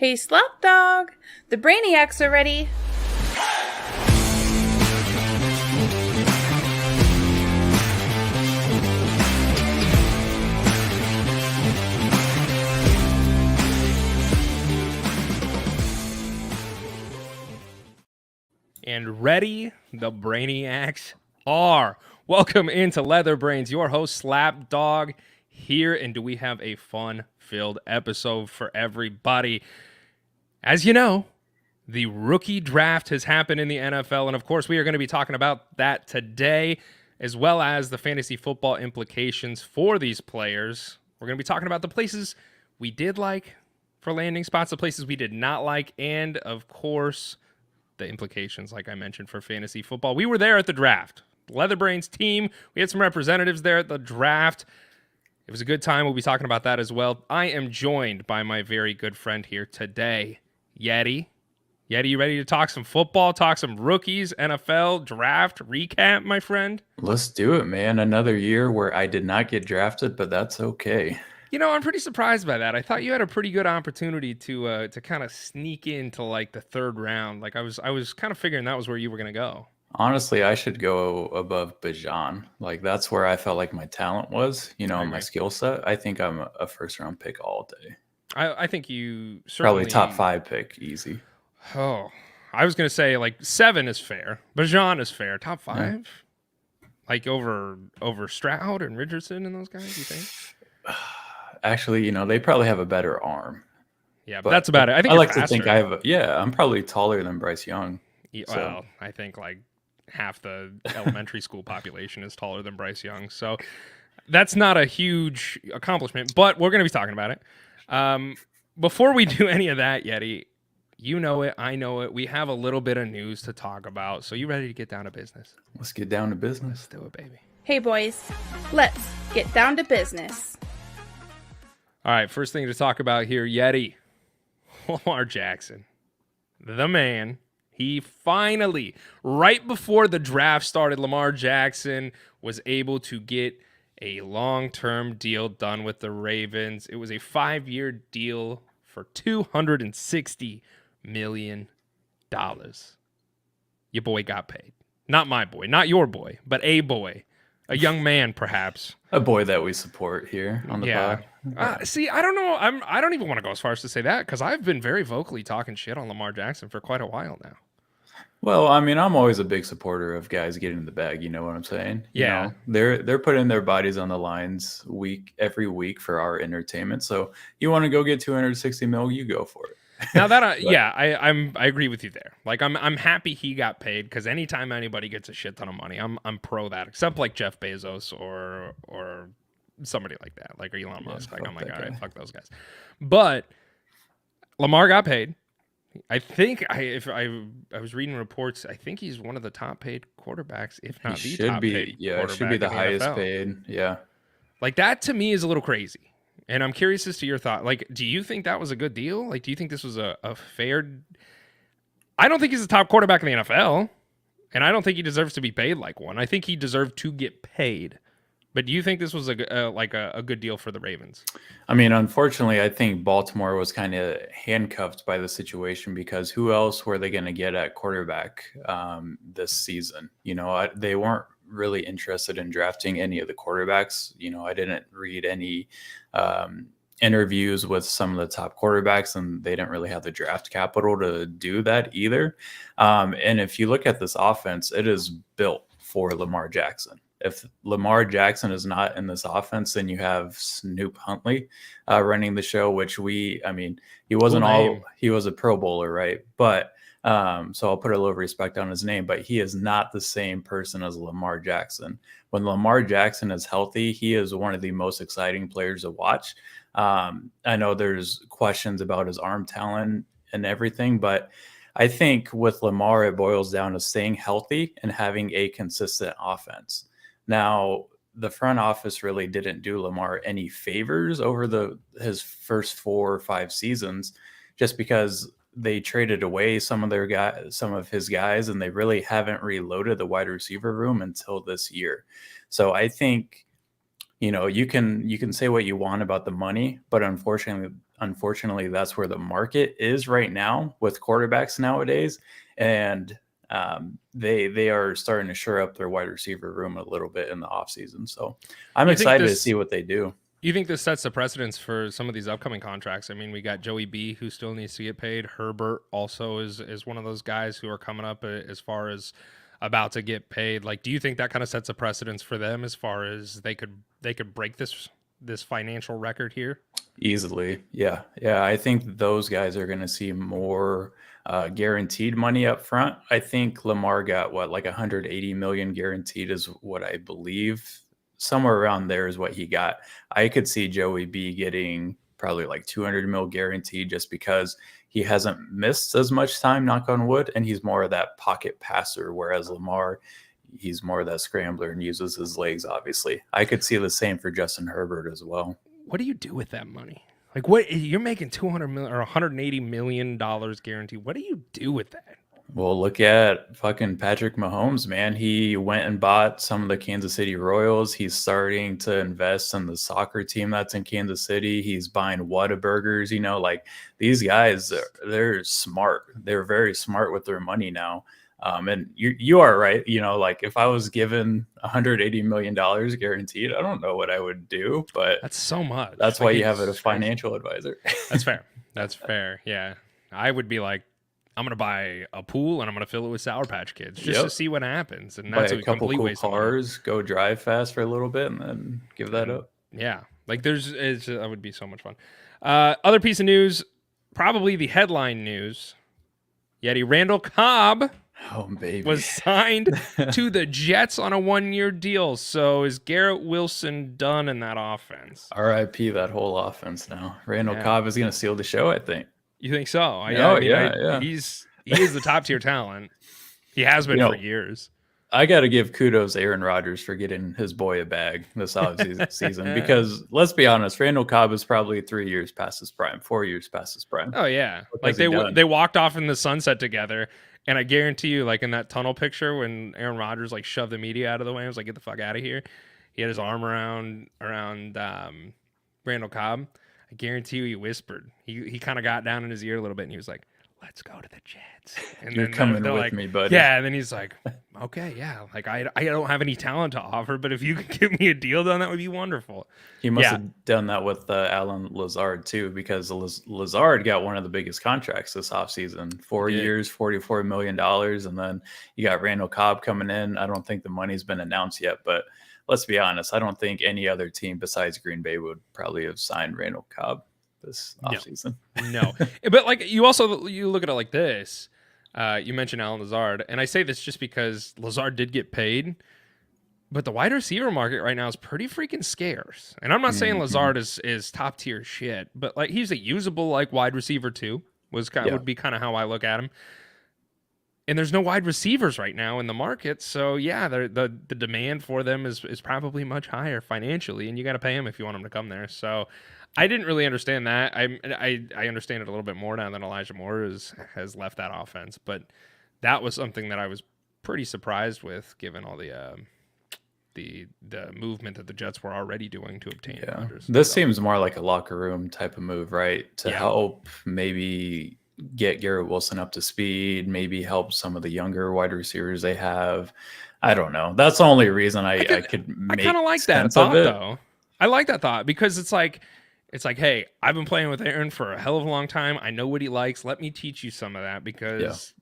Hey, Slop Dog! The Brainiacs are ready! And ready the Brainiacs are. Welcome into Leather Brains, your host Slap Dog here, and do we have a fun-filled episode for everybody. As you know, the rookie draft has happened in the NFL, and of course we are going to be talking about that today, as well as the fantasy football implications for these players. We're going to be talking about the places we did like for landing spots, the places we did not like, and of course the implications, like I mentioned, for fantasy football. We were there at the draft. Leatherbrains team, we had some representatives there at the draft. It was a good time. We'll be talking about that as well. I am joined by my very good friend here today, Yeti. Yeti, you ready to talk some football, talk some rookies, NFL, draft, recap, my friend? Let's do it, man. Another year where I did not get drafted, but that's okay. You know, I'm pretty surprised by that. I thought you had a pretty good opportunity to kind of sneak into like the third round. Like I was kind of figuring that was where you were going to go. Honestly, I should go above Bijan. Like that's where I felt like my talent was, my skill set. I think I'm a first round pick all day. I think you certainly probably top 5 pick, easy. Oh, I was going to say like 7 is fair. Bijan is fair. Top 5? Yeah. Like over Stroud and Richardson and those guys, you think? Actually, they probably have a better arm. Yeah, but that's about it. I think I like to think I'm probably taller than Bryce Young. Yeah, well, I think like half the elementary school population is taller than Bryce Young. So that's not a huge accomplishment, but we're going to be talking about it. Before we do any of that, Yeti, you know it, I know it. We have a little bit of news to talk about. So you ready to get down to business? Let's get down to business. Let's do it, baby. Hey, boys. Let's get down to business. All right, first thing to talk about here, Yeti. Lamar Jackson. The man. He finally, right before the draft started, Lamar Jackson was able to get a long-term deal done with the Ravens. It was a 5-year deal for $260 million. Your boy got paid. Not my boy, not your boy, but a boy. A young man, perhaps. A boy that we support here on the pod. See, I don't know. I don't even want to go as far as to say that because I've been very vocally talking shit on Lamar Jackson for quite a while now. Well, I mean, I'm always a big supporter of guys getting the bag. You know what I'm saying? Yeah. They're putting their bodies on the lines every week for our entertainment. So you want to go get 260 mil, you go for it. Now that I agree with you there. Like I'm happy he got paid because anytime anybody gets a shit ton of money, I'm pro that. Except like Jeff Bezos or somebody like that, like Elon Musk. Like I'm like, all right, fuck those guys. But Lamar got paid. I think I was reading reports. I think he's one of the top paid quarterbacks, if not the top paid. Yeah, it should be the highest paid. Yeah, like that to me is a little crazy. And I'm curious as to your thought. Like, do you think that was a good deal? Like, do you think this was a fair? I don't think he's a top quarterback in the NFL, and I don't think he deserves to be paid like one. I think he deserved to get paid. But do you think this was a good deal for the Ravens? I mean, unfortunately, I think Baltimore was kind of handcuffed by the situation because who else were they going to get at quarterback this season? They weren't really interested in drafting any of the quarterbacks. I didn't read any interviews with some of the top quarterbacks, and they didn't really have the draft capital to do that either. And if you look at this offense, it is built for Lamar Jackson. If Lamar Jackson is not in this offense, then you have Snoop Huntley running the show, which he wasn't he was a Pro Bowler, right? But so I'll put a little respect on his name, but he is not the same person as Lamar Jackson. When Lamar Jackson is healthy, he is one of the most exciting players to watch. I know there's questions about his arm talent and everything, but I think with Lamar, it boils down to staying healthy and having a consistent offense. Now, the front office really didn't do Lamar any favors over his first 4 or 5 seasons, just because they traded away some of his guys, and they really haven't reloaded the wide receiver room until this year. So I think, you can say what you want about the money, but unfortunately, unfortunately, that's where the market is right now with quarterbacks nowadays. And they are starting to shore up their wide receiver room a little bit in the offseason. So I'm excited to see what they do. You think this sets the precedence for some of these upcoming contracts? I mean, we got Joey B, who still needs to get paid. Herbert also is one of those guys who are coming up as far as about to get paid. Like, do you think that kind of sets a precedence for them as far as they could break this financial record here? Easily. Yeah. I think those guys are going to see more guaranteed money up front. I think Lamar got like 180 million guaranteed is what I believe. Somewhere around there is what he got. I could see Joey B getting probably like 200 mil guaranteed just because he hasn't missed as much time, knock on wood, and he's more of that pocket passer, whereas Lamar, he's more of that scrambler and uses his legs, obviously. I could see the same for Justin Herbert as well. What do you do with that money? Like, what you're making $200 million or $180 million guaranteed. What do you do with that? Well, look at fucking Patrick Mahomes, man. He went and bought some of the Kansas City Royals. He's starting to invest in the soccer team that's in Kansas City. He's buying Whataburgers. Like these guys, they're smart. They're very smart with their money now. And you are right. Like if I was given $180 million guaranteed, I don't know what I would do, but that's so much. That's why you have a financial advisor. That's fair. That's fair. Yeah. I would be like, I'm going to buy a pool and I'm going to fill it with Sour Patch Kids just to see what happens. And that's buy a couple cool cars, go drive fast for a little bit and then give that up. Yeah. Like that would be so much fun. Other piece of news, probably the headline news. Yeti Randall Cobb was signed to the Jets on a 1-year deal. So is Garrett Wilson done in that offense? RIP that whole offense now. Randall Cobb is going to steal the show, I think. You think so? Yeah. He is the top tier talent. He has been for years. I got to give kudos to Aaron Rodgers for getting his boy a bag this offseason because let's be honest, Randall Cobb is probably 3 years past his prime, 4 years past his prime. Oh yeah, like they walked off in the sunset together, and I guarantee you, like in that tunnel picture when Aaron Rodgers like shoved the media out of the way, I was like, "Get the fuck out of here!" He had his arm around Randall Cobb. I guarantee you he whispered. He kind of got down in his ear a little bit and he was like, "Let's go to the Jets." And You're coming with like, me, buddy. Yeah, and then he's like, "Okay, yeah. Like I don't have any talent to offer, but if you could give me a deal done, that would be wonderful." He must have done that with Alan Lazard too, because Lazard got one of the biggest contracts this offseason. 4 years, $44 million. And then you got Randall Cobb coming in. I don't think the money's been announced yet, but let's be honest, I don't think any other team besides Green Bay would probably have signed Randall Cobb this offseason. No. But like you look at it like this. You mentioned Alan Lazard, and I say this just because Lazard did get paid, but the wide receiver market right now is pretty freaking scarce. And I'm not saying Lazard is top tier shit, but like he's a usable like wide receiver too. Would be kind of how I look at him. And there's no wide receivers right now in the market, so yeah, the demand for them is probably much higher financially, and you got to pay them if you want them to come there. So I didn't really understand that. I understand it a little bit more now that Elijah Moore has left that offense, but that was something that I was pretty surprised with, given all the movement that the Jets were already doing to obtain Rodgers. This seems more like a locker room type of move, right? To help maybe get Garrett Wilson up to speed, maybe help some of the younger wide receivers they have. I don't know. That's the only reason I could make I kind of like that thought, though. I like that thought because it's like, hey, I've been playing with Aaron for a hell of a long time. I know what he likes. Let me teach you some of that because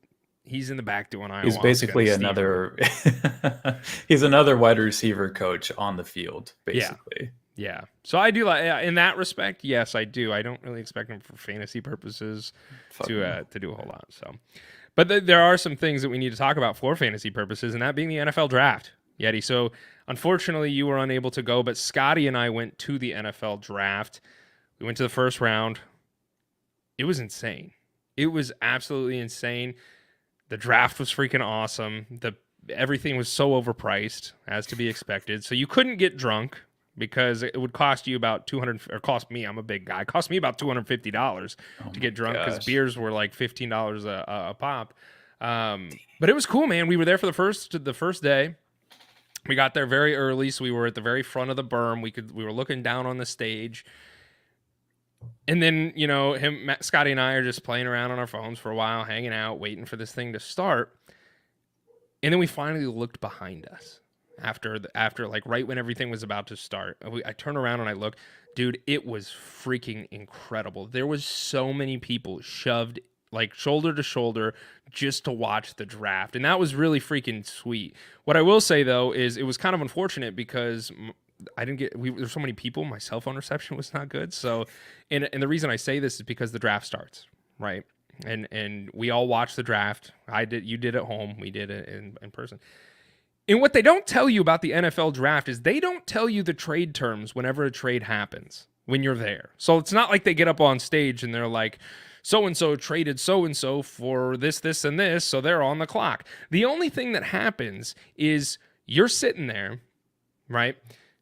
he's in the back doing ayahuasca. He's basically he's another wide receiver coach on the field, basically. Yeah. So I do like in that respect. Yes, I do. I don't really expect him for fantasy purposes to do a whole lot. So, but there are some things that we need to talk about for fantasy purposes, and that being the NFL draft, Yeti. So unfortunately, you were unable to go, but Scotty and I went to the NFL draft. We went to the first round. It was insane. It was absolutely insane. The draft was freaking awesome. Everything was so overpriced, as to be expected. So you couldn't get drunk, because it would cost you about cost me, I'm a big guy, cost me about $250 to get drunk, because beers were like $15 a pop. But it was cool, man. We were there for the first day. We got there very early, so we were at the very front of the berm. We were looking down on the stage. And then, Scotty and I are just playing around on our phones for a while, hanging out, waiting for this thing to start. And then we finally looked behind us after like right when everything was about to start. I turn around and I look, dude, it was freaking incredible. There was so many people shoved like shoulder to shoulder just to watch the draft. And that was really freaking sweet. What I will say though, is it was kind of unfortunate because I didn't get, there's so many people, my cell phone reception was not good. So, and the reason I say this is because the draft starts, right? And we all watched the draft. You did at home. We did it in person. And what they don't tell you about the NFL draft is they don't tell you the trade terms whenever a trade happens when you're there. So it's not like they get up on stage and they're like, so-and-so traded so-and-so for this, this, and this, so they're on the clock. The only thing that happens is you're sitting there, right?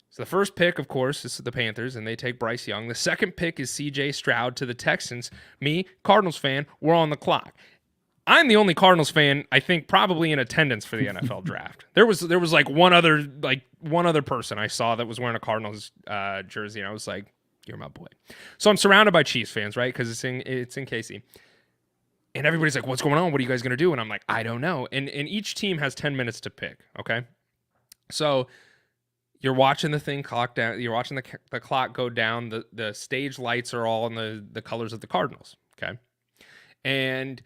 So the first pick, of course, is the Panthers, and they take Bryce Young. The second pick is C.J. Stroud to the Texans. Me, Cardinals fan, we're on the clock. I'm the only Cardinals fan, I think, probably in attendance for the NFL draft. There was like one other person I saw that was wearing a Cardinals jersey, and I was like, "You're my boy." So I'm surrounded by Chiefs fans, right? Because it's in KC, and everybody's like, "What's going on? What are you guys gonna do?" And I'm like, "I don't know." And each team has 10 minutes to pick. Okay, so you're watching the thing clock down. You're watching the clock go down. The stage lights are all in the colors of the Cardinals. Okay, and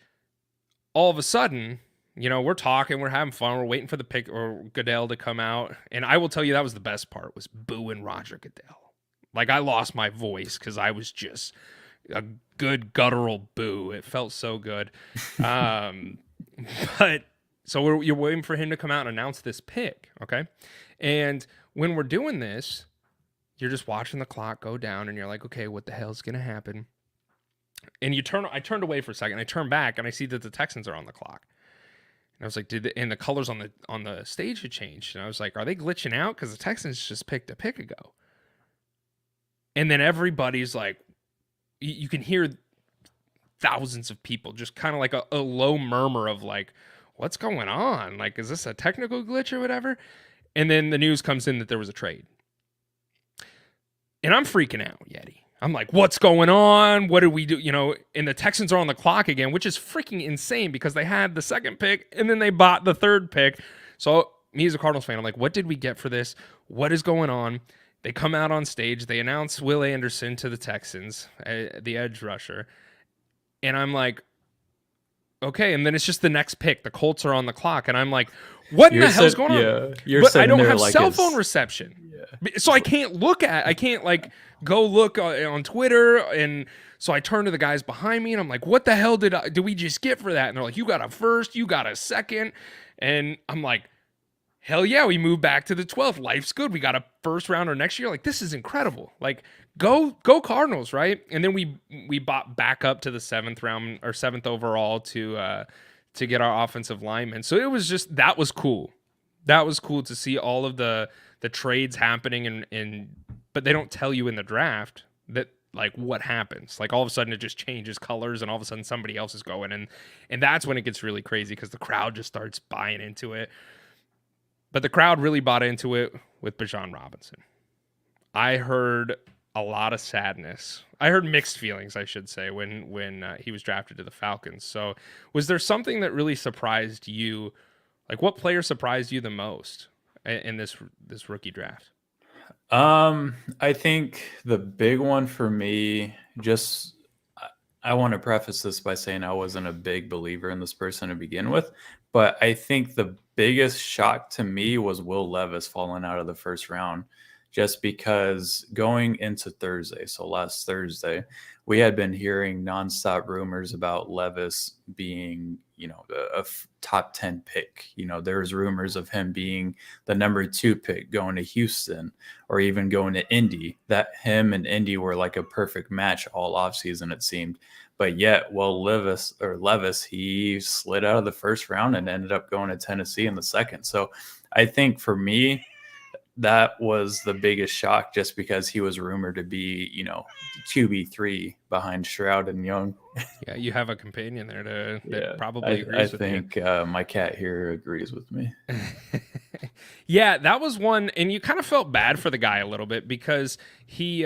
all of a sudden, we're talking, we're having fun, we're waiting for the pick or Goodell to come out. And I will tell you that was the best part, was booing Roger Goodell. Like, I lost my voice because I was just a good guttural boo. It felt so good. But so you're waiting for him to come out and announce this pick, okay? And when we're doing this, you're just watching the clock go down and you're like, okay, what the hell's going to happen? And I turned away for a second. I turned back and I see that the Texans are on the clock. And I was like, and the colors on the stage had changed. And I was like, are they glitching out? Because the Texans just picked a pick ago. And then everybody's like, you can hear thousands of people, just kind of like a low murmur of like, what's going on? Like, is this a technical glitch or whatever? And then the news comes in that there was a trade. And I'm freaking out, Yeti. I'm like, what's going on? What do we do? And the Texans are on the clock again, which is freaking insane because they had the second pick and then they bought the third pick. So me as a Cardinals fan, I'm like, what did we get for this? What is going on? They come out on stage. They announce Will Anderson to the Texans, the edge rusher. And I'm like, okay. And then it's just the next pick. The Colts are on the clock. And I'm like, what in the hell's going on? But I don't have cell phone reception. Yeah. So I can't like go look on Twitter. And so I turn to the guys behind me and I'm like, what the hell did we just get for that? And they're like, you got a first, you got a second. And I'm like, hell yeah, we moved back to the 12th. Life's good. We got a first rounder next year. Like, this is incredible. Like, go Cardinals, right? And then we bought back up to the 7th round or 7th overall to get our offensive lineman. So it was just, that was cool. That was cool to see all of the trades happening but they don't tell you in the draft that like what happens. Like all of a sudden it just changes colors and all of a sudden somebody else is going and that's when it gets really crazy because the crowd just starts buying into it. But the crowd really bought into it with Bijan Robinson. I heard a lot of sadness. I heard mixed feelings, I should say, when he was drafted to the Falcons. So was there something that really surprised you? Like what player surprised you the most in this rookie draft? I think the big one for me, I want to preface this by saying I wasn't a big believer in this person to begin with, but I think the biggest shock to me was Will Levis falling out of the first round, just because going into Thursday, so last Thursday, we had been hearing nonstop rumors about Levis being, a top 10 pick. There was rumors of him being the number 2 pick going to Houston or even going to Indy, that him and Indy were like a perfect match all offseason, it seemed. But yet, Levis, he slid out of the first round and ended up going to Tennessee in the second. So I think for me, that was the biggest shock, just because he was rumored to be, QB3 behind Stroud and Young. Yeah, you have a companion there that probably agrees with you. I think my cat here agrees with me. Yeah, that was one, and you kind of felt bad for the guy a little bit because he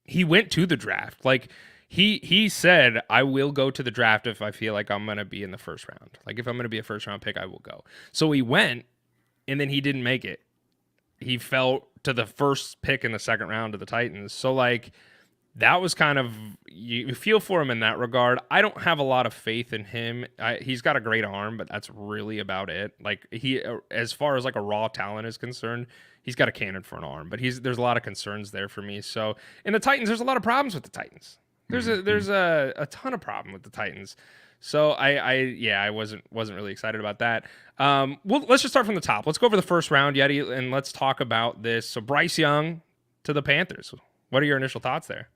he went to the draft. Like he said, I will go to the draft if I feel like I'm going to be in the first round. Like if I'm going to be a first round pick, I will go. So he went, and then he didn't make it. He fell to the first pick in the second round of the Titans. So like that was kind of, you feel for him in that regard. I don't have a lot of faith in him. He's got a great arm, but that's really about it. Like as far as like a raw talent is concerned, he's got a cannon for an arm, but there's a lot of concerns there for me. So in the Titans, there's a lot of problems with the Titans. There's a ton of problem with the Titans. So I wasn't really excited about that. Well, let's just start from the top. Let's go over the first round, Yeti, and let's talk about this. So Bryce Young to the Panthers. What are your initial thoughts there?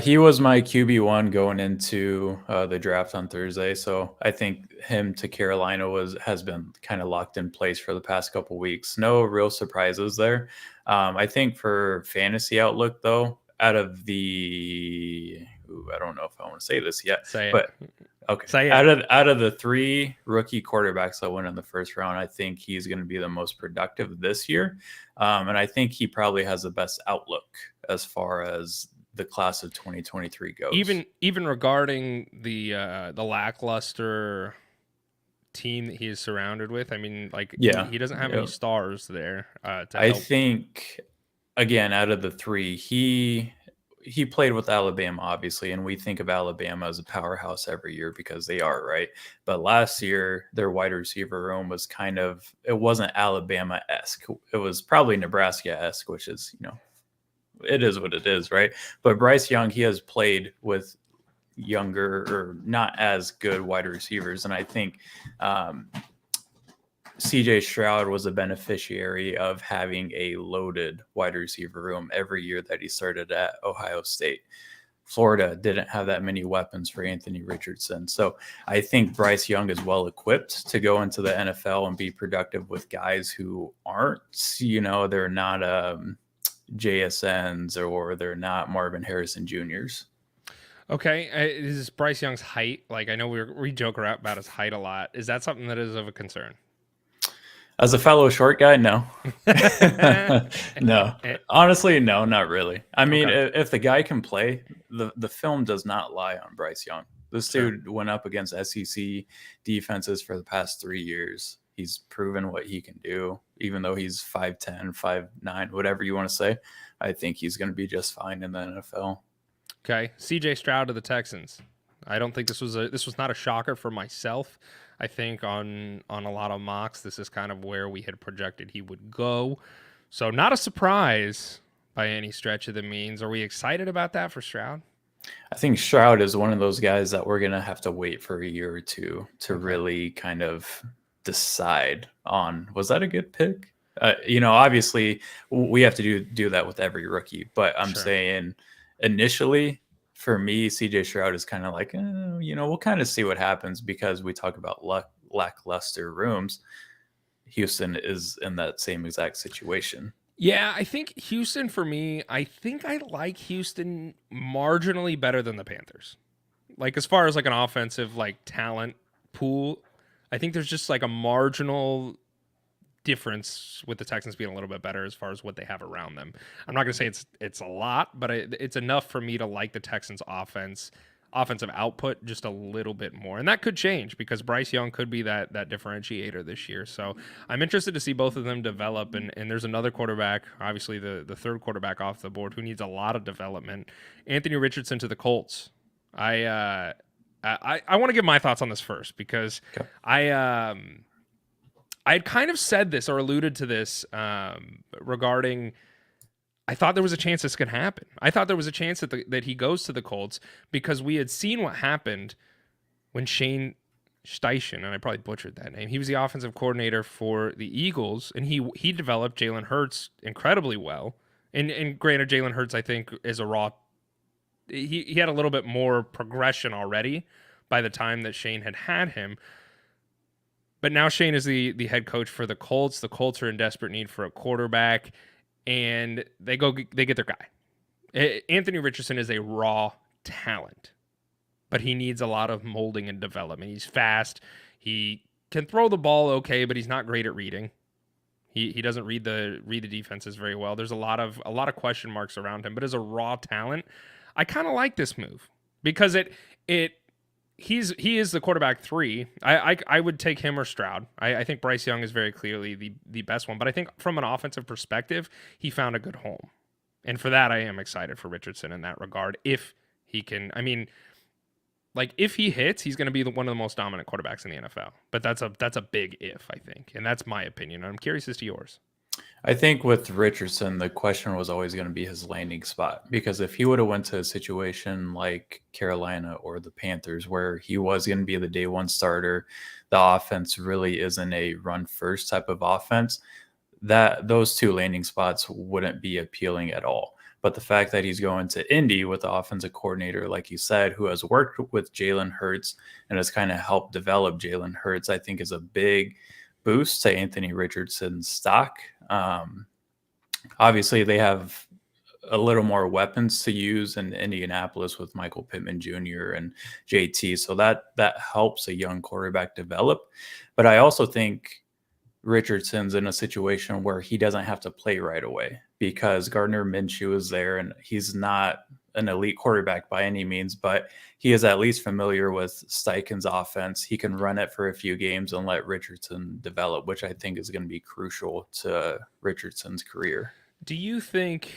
He was my QB1 going into the draft on Thursday, so I think him to Carolina has been kind of locked in place for the past couple weeks. No real surprises there. I think for fantasy outlook, though, out of the I don't know if I want to say this yet, but okay, say it. Out of the 3 rookie quarterbacks that went in the first round, I think he's going to be the most productive this year, and I think he probably has the best outlook as far as the class of 2023 goes. Even regarding the lackluster team that he is surrounded with, I mean, like he doesn't have any stars there. I think again, out of the 3, he played with Alabama, obviously, and we think of Alabama as a powerhouse every year because they are, right? But last year, their wide receiver room was it wasn't Alabama-esque. It was probably Nebraska-esque, which is, it is what it is, right? But Bryce Young, he has played with younger or not as good wide receivers. And I think CJ Stroud was a beneficiary of having a loaded wide receiver room every year that he started at Ohio State. Florida didn't have that many weapons for Anthony Richardson. So I think Bryce Young is well equipped to go into the NFL and be productive with guys who aren't, they're not JSNs or they're not Marvin Harrison Juniors. Okay. Is Bryce Young's height, like I know we joke around about his height a lot. Is that something that is of a concern? As a fellow short guy, no. No. Honestly, no, not really. I mean, if the guy can play, the film does not lie on Bryce Young. This dude went up against SEC defenses for the past 3 years. He's proven what he can do, even though he's 5'10", 5'9", whatever you want to say. I think he's going to be just fine in the NFL. Okay. CJ Stroud to the Texans. I don't think this was not a shocker for myself. I think on a lot of mocks, this is kind of where we had projected he would go. So not a surprise by any stretch of the means. Are we excited about that for Stroud? I think Stroud is one of those guys that we're going to have to wait for a year or two to really kind of decide on, was that a good pick? Obviously we have to do that with every rookie, but I'm saying initially for me, CJ Stroud is kind of like, we'll kind of see what happens because we talk about lackluster rooms. Houston is in that same exact situation. Yeah, I think Houston, for me, I think I like Houston marginally better than the Panthers. Like as far as like an offensive like talent pool, I think there's just like a marginal difference with the Texans being a little bit better as far as what they have around them. I'm not going to say it's a lot, but it's enough for me to like the Texans offensive output just a little bit more. And that could change because Bryce Young could be that differentiator this year. So I'm interested to see both of them develop. And there's another quarterback, obviously the third quarterback off the board, who needs a lot of development. Anthony Richardson to the Colts. I want to give my thoughts on this first because I had kind of said this or alluded to this regarding, I thought there was a chance this could happen. I thought there was a chance that he goes to the Colts because we had seen what happened when Shane Steichen, and I probably butchered that name, he was the offensive coordinator for the Eagles, and he developed Jalen Hurts incredibly well. And granted, Jalen Hurts, I think, is a raw. He had a little bit more progression already by the time that Shane had him. But now Shane is the head coach for the Colts. The Colts are in desperate need for a quarterback, and they get their guy. Anthony Richardson is a raw talent, but he needs a lot of molding and development. He's fast. He can throw the ball okay, but he's not great at reading. He doesn't read the defenses very well. There's a lot of question marks around him, but as a raw talent, I kind of like this move because he is the quarterback 3. I would take him or Stroud. I think Bryce Young is very clearly the best one, but I think from an offensive perspective, he found a good home. And for that, I am excited for Richardson in that regard. If he can, I mean, like if he hits, he's going to be one of the most dominant quarterbacks in the NFL. But that's a big if, I think. And that's my opinion. I'm curious as to yours. I think with Richardson, the question was always going to be his landing spot, because if he would have went to a situation like Carolina or the Panthers where he was going to be the day one starter, the offense really isn't a run first type of offense, that those 2 landing spots wouldn't be appealing at all. But the fact that he's going to Indy with the offensive coordinator, like you said, who has worked with Jalen Hurts and has kind of helped develop Jalen Hurts, I think is a big boost to Anthony Richardson's stock. Obviously, they have a little more weapons to use in Indianapolis with Michael Pittman Jr. and JT, so that helps a young quarterback develop. But I also think Richardson's in a situation where he doesn't have to play right away because Gardner Minshew is there, and he's not an elite quarterback by any means, but he is at least familiar with Steichen's offense. He can run it for a few games and let Richardson develop, which I think is going to be crucial to Richardson's career. Do you think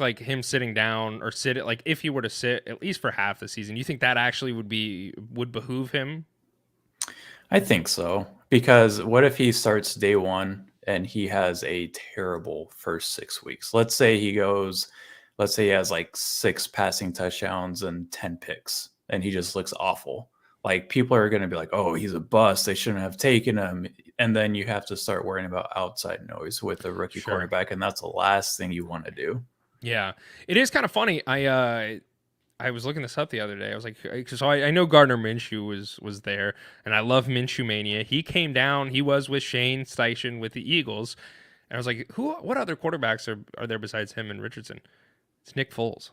like him sitting down or like if he were to sit at least for half the season, you think that actually would behoove him? I think so, because what if he starts day one and he has a terrible first 6 weeks? Let's say he has like 6 passing touchdowns and 10 picks, and he just looks awful. Like, people are going to be like, oh, he's a bust, they shouldn't have taken him. And then you have to start worrying about outside noise with a rookie quarterback, and that's the last thing you want to do. Yeah, it is kind of funny. I was looking this up the other day. I was like, so I know Gardner Minshew was there, and I love Minshew Mania. He came down. He was with Shane Steichen with the Eagles, and I was like, what other quarterbacks are there besides him and Richardson? It's Nick Foles.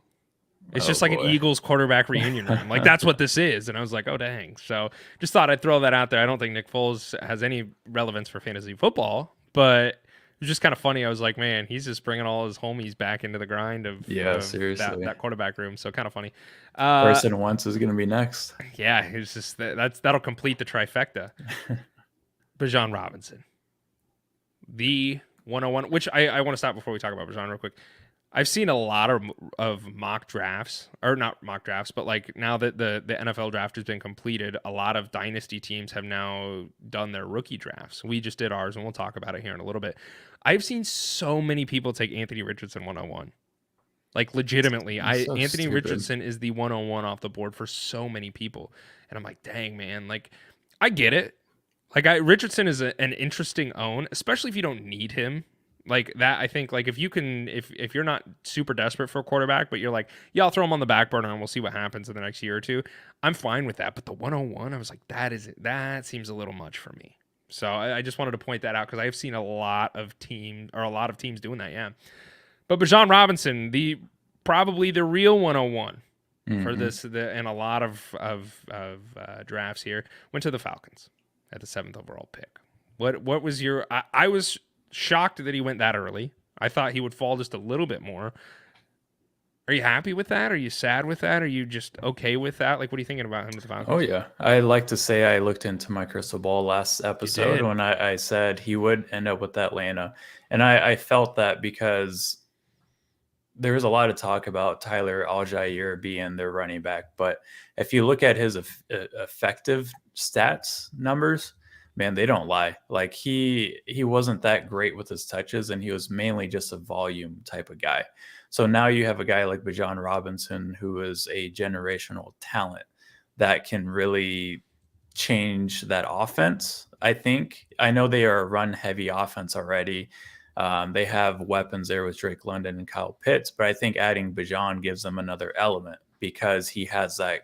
It's just like an Eagles quarterback reunion room. Like, that's what this is. And I was like, oh, dang. So just thought I'd throw that out there. I don't think Nick Foles has any relevance for fantasy football, but it was just kind of funny. I was like, man, he's just bringing all his homies back into the grind of seriously, that quarterback room. So kind of funny. Carson Wentz is going to be next. Yeah, it's just that'll complete the trifecta. Bijan Robinson, the 101, which I want to stop before we talk about Bijan real quick. I've seen a lot of mock drafts, or not mock drafts, but like now that the NFL draft has been completed, a lot of dynasty teams have now done their rookie drafts. We just did ours, and we'll talk about it here in a little bit. I've seen so many people take Anthony Richardson 101. Like, legitimately, Anthony stupid. Richardson is the 101 off the board for so many people. And I'm like, dang, man, like, I get it. Like, Richardson is an interesting own, especially if you don't need him. Like that, I think, like, if you can, if you're not super desperate for a quarterback, but you're like, yeah, I'll throw him on the back burner and we'll see what happens in the next year or two, I'm fine with that. But the 101, I was like, that seems a little much for me. So I just wanted to point that out because I've seen a lot of teams doing that. Yeah. But Bijan Robinson, probably the real 101 for this, and a lot of drafts here, went to the Falcons at the 7th overall pick. What was your? I was shocked that he went that early. I thought he would fall just a little bit more. Are you happy with that? Are you sad with that? Are you just okay with that? Like, what are you thinking about him with the Falcons? Oh, yeah. I like to say I looked into my crystal ball last episode when I said he would end up with Atlanta. And I felt that because there was a lot of talk about Tyler Algier being their running back. But if you look at his effective stats numbers, man, they don't lie. Like, he wasn't that great with his touches, and he was mainly just a volume type of guy. So now you have a guy like Bijan Robinson, who is a generational talent that can really change that offense. I know they are a run-heavy offense already. They have weapons there with Drake London and Kyle Pitts, but I think adding Bijan gives them another element because he has that.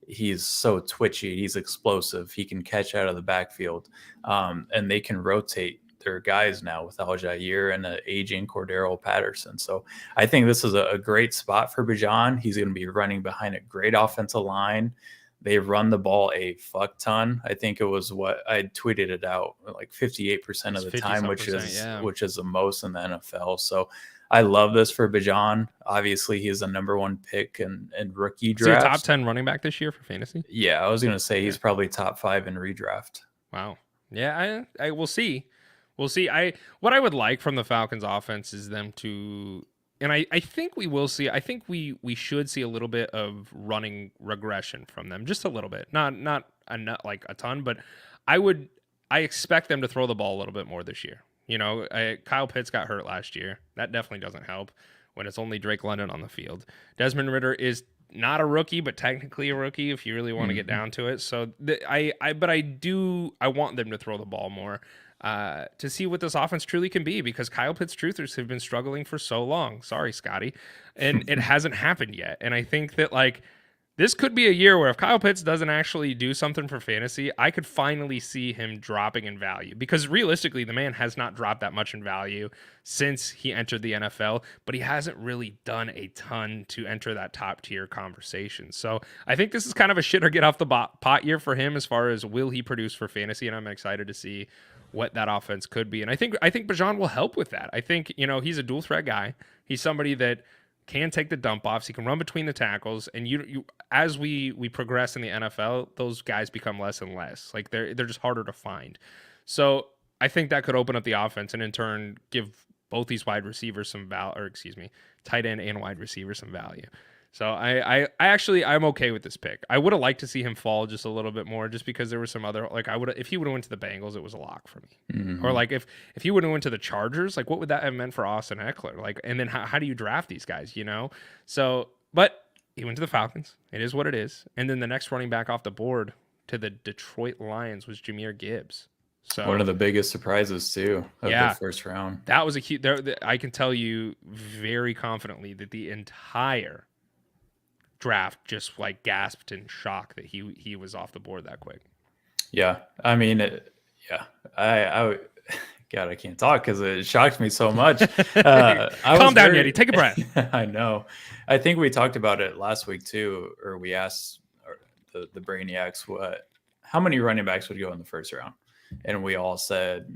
He's so twitchy. He's explosive. He can catch out of the backfield, and they can rotate their guys now with Algier and an aging Cordero Patterson. So I think this is a great spot for Bijan. He's going to be running behind a great offensive line They run the ball a fuck ton. I think it was what I tweeted it out like 58% of the time, which is the most in the NFL. So I love this for Bijan. Obviously, he's the number one pick in rookie draft. Top 10 running back this year for fantasy? Yeah, I was gonna say he's probably top 5 in redraft. Wow. Yeah, I will see. We'll see. What I would like from the Falcons offense is them to, and I think we will see. I think we should see a little bit of running regression from them, just a little bit, not like a ton, but I expect them to throw the ball a little bit more this year. You know, Kyle Pitts got hurt last year. That definitely doesn't help when it's only Drake London on the field. Desmond Ridder is not a rookie, but technically a rookie if you really want to get down to it. So I want them to throw the ball more to see what this offense truly can be, because Kyle Pitts truthers have been struggling for so long. Sorry, Scotty. And it hasn't happened yet. And I think that like this could be a year where if Kyle Pitts doesn't actually do something for fantasy, I could finally see him dropping in value, because realistically, the man has not dropped that much in value since he entered the NFL, but he hasn't really done a ton to enter that top tier conversation. So I think this is kind of a shit or get off the pot year for him as far as will he produce for fantasy. And I'm excited to see what that offense could be. And I think Bijan will help with that. I think, you know, he's a dual threat guy. He's somebody that can take the dump offs. He can run between the tackles. And you as we progress in the NFL, those guys become less and less. Like they're just harder to find. So I think that could open up the offense and in turn give both these wide receivers some tight end and wide receiver some value. So I'm okay with this pick. I would have liked to see him fall just a little bit more, just because there were some other, like if he would have went to the Bengals, it was a lock for me. Mm-hmm. Or like if he would have went to the Chargers, like what would that have meant for Austin Eckler? Like, and then how do you draft these guys, you know? So, but he went to the Falcons. It is what it is. And then the next running back off the board to the Detroit Lions was Jahmyr Gibbs. So one of the biggest surprises too of the first round. That was a huge. I can tell you very confidently that the entire draft just like gasped in shock that he was off the board that quick. Yeah, I mean, I God, I can't talk because it shocked me so much. Calm down, Yeti. Take a breath. I know. I think we talked about it last week too, or we asked the Brainiacs how many running backs would go in the first round, and we all said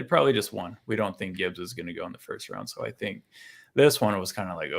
probably just one. We don't think Gibbs is going to go in the first round, so I think this one was kind of like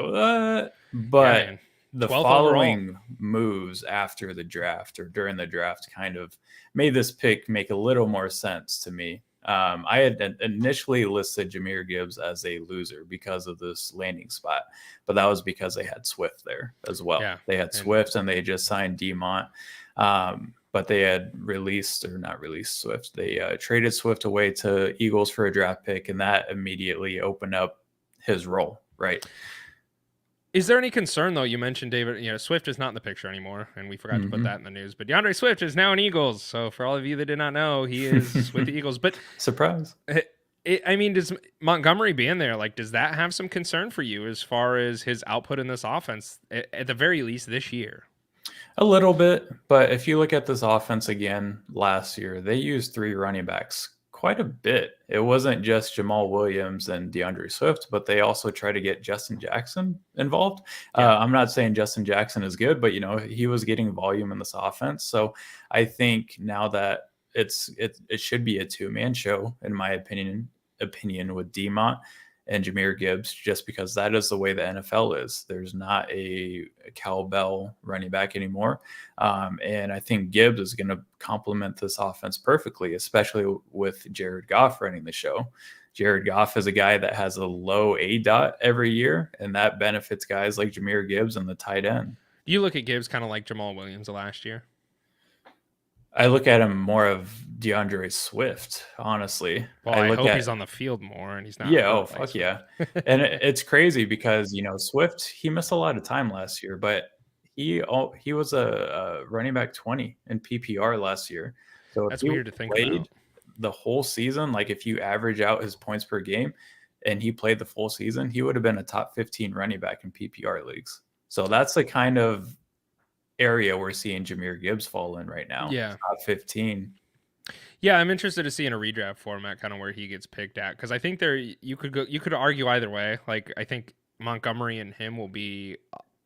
but. Yeah, the following overall moves after the draft or during the draft kind of made this pick make a little more sense to me. I had initially listed Jahmyr Gibbs as a loser because of this landing spot, but that was because they had Swift there as well. Yeah, they had Swift and they just signed Demont, but they had not released Swift. They traded Swift away to Eagles for a draft pick, and that immediately opened up his role, right? Is there any concern, though? You mentioned David, Swift is not in the picture anymore, and we forgot to put that in the news. But DeAndre Swift is now in Eagles. So for all of you that did not know, he is with the Eagles. But surprise. I mean, does Montgomery being there, like, does that have some concern for you as far as his output in this offense, at the very least this year? A little bit, but if you look at this offense again last year, they used 3 running backs quite a bit. It wasn't just Jamal Williams and DeAndre Swift, but they also tried to get Justin Jackson involved. Yeah. I'm not saying Justin Jackson is good, but he was getting volume in this offense. So I think now that it should be a 2-man show, in my opinion with Demont and Jahmyr Gibbs, just because that is the way the NFL is. There's not a cowbell running back anymore. And I think Gibbs is going to complement this offense perfectly, especially with Jared Goff running the show. Jared Goff is a guy that has a low ADOT every year, and that benefits guys like Jahmyr Gibbs and the tight end. You look at Gibbs kind of like Jamal Williams last year. I look at him more of DeAndre Swift, honestly. Well, I hope he's on the field more and he's not. Yeah, fuck yeah. And it's crazy because, Swift, he missed a lot of time last year, but he was a running back 20 in PPR last year. So that's weird to think about. The whole season, like if you average out his points per game and he played the full season, he would have been a top 15 running back in PPR leagues. So that's the kind of area we're seeing Jahmyr Gibbs fall in right now. Yeah, top 15. Yeah, I'm interested to see in a redraft format kind of where he gets picked at, because I think you could argue either way. Like I think Montgomery and him will be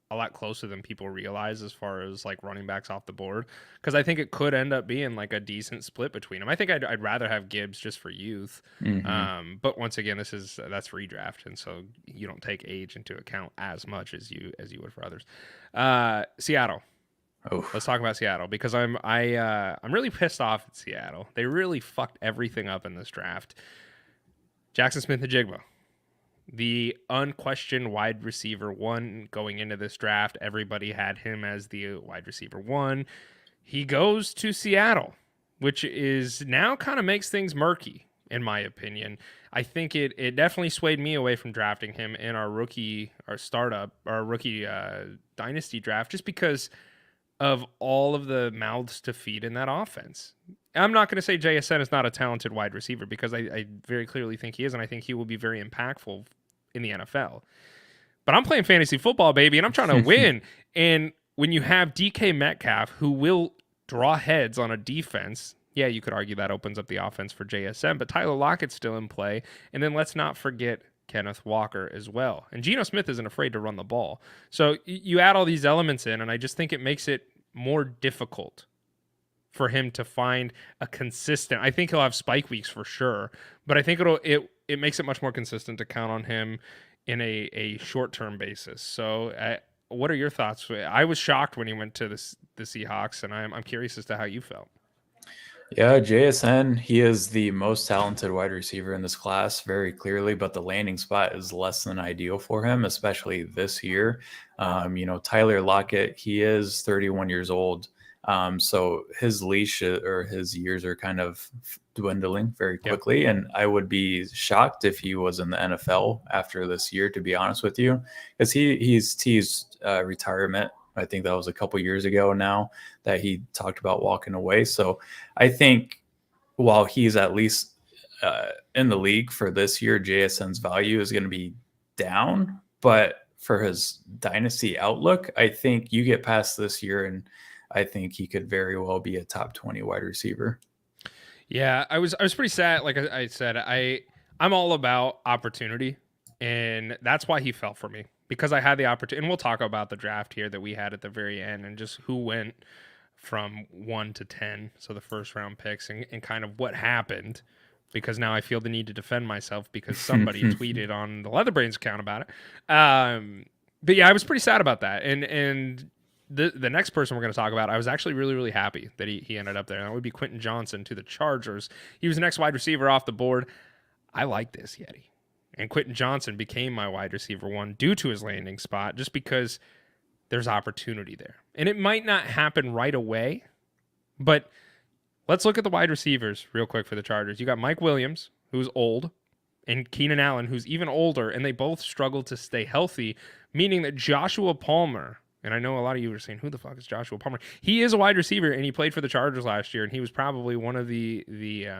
a lot closer than people realize as far as like running backs off the board, because I think it could end up being like a decent split between them. I think I'd rather have Gibbs just for youth, but once again, that's redraft, and so you don't take age into account as much as you would for others. Seattle. Oh, Let's talk about Seattle, because I'm really pissed off at Seattle. They really fucked everything up in this draft. Jackson Smith-Njigba, the unquestioned wide receiver 1 going into this draft. Everybody had him as the wide receiver 1. He goes to Seattle, which is now kind of makes things murky, in my opinion. I think it definitely swayed me away from drafting him in our rookie dynasty draft, just because of all of the mouths to feed in that offense. I'm not going to say JSN is not a talented wide receiver, because I very clearly think he is, and I think he will be very impactful in the NFL. But I'm playing fantasy football, baby, and I'm trying to win. And when you have DK Metcalf, who will draw heads on a defense, yeah, you could argue that opens up the offense for JSN, but Tyler Lockett's still in play. And then let's not forget Kenneth Walker as well. And Geno Smith isn't afraid to run the ball. So you add all these elements in, and I just think it makes it more difficult for him to find a consistent. I think he'll have spike weeks for sure, but I think it makes it much more consistent to count on him in a short-term basis. So what are your thoughts? I was shocked when he went to the Seahawks, and I'm curious as to how you felt. Yeah, JSN, he is the most talented wide receiver in this class, very clearly, but the landing spot is less than ideal for him, especially this year. Tyler Lockett, he is 31 years old. So his leash or his years are kind of dwindling very quickly. Yep. And I would be shocked if he was in the NFL after this year, to be honest with you, because he's teased retirement. I think that was a couple years ago now that he talked about walking away. So I think while he's at least in the league for this year, JSN's value is going to be down. But for his dynasty outlook, I think you get past this year, and I think he could very well be a top 20 wide receiver. Yeah, I was pretty sad. Like I said, I'm all about opportunity, and that's why he fell for me, because I had the opportunity. And we'll talk about the draft here that we had at the very end, and just who went from 1 to 10, so the first round picks, and kind of what happened, because now I feel the need to defend myself because somebody tweeted on the Leatherbrains account about it. But yeah, I was pretty sad about that. And the next person we're going to talk about, I was actually really, really happy that he ended up there. And that would be Quentin Johnson to the Chargers. He was the next wide receiver off the board. I like this, Yeti. And Quentin Johnson became my wide receiver 1 due to his landing spot, just because there's opportunity there. And it might not happen right away, but let's look at the wide receivers real quick for the Chargers. You got Mike Williams, who's old, and Keenan Allen, who's even older, and they both struggle to stay healthy, meaning that Joshua Palmer, and I know a lot of you are saying, who the fuck is Joshua Palmer? He is a wide receiver, and he played for the Chargers last year, and he was probably one of the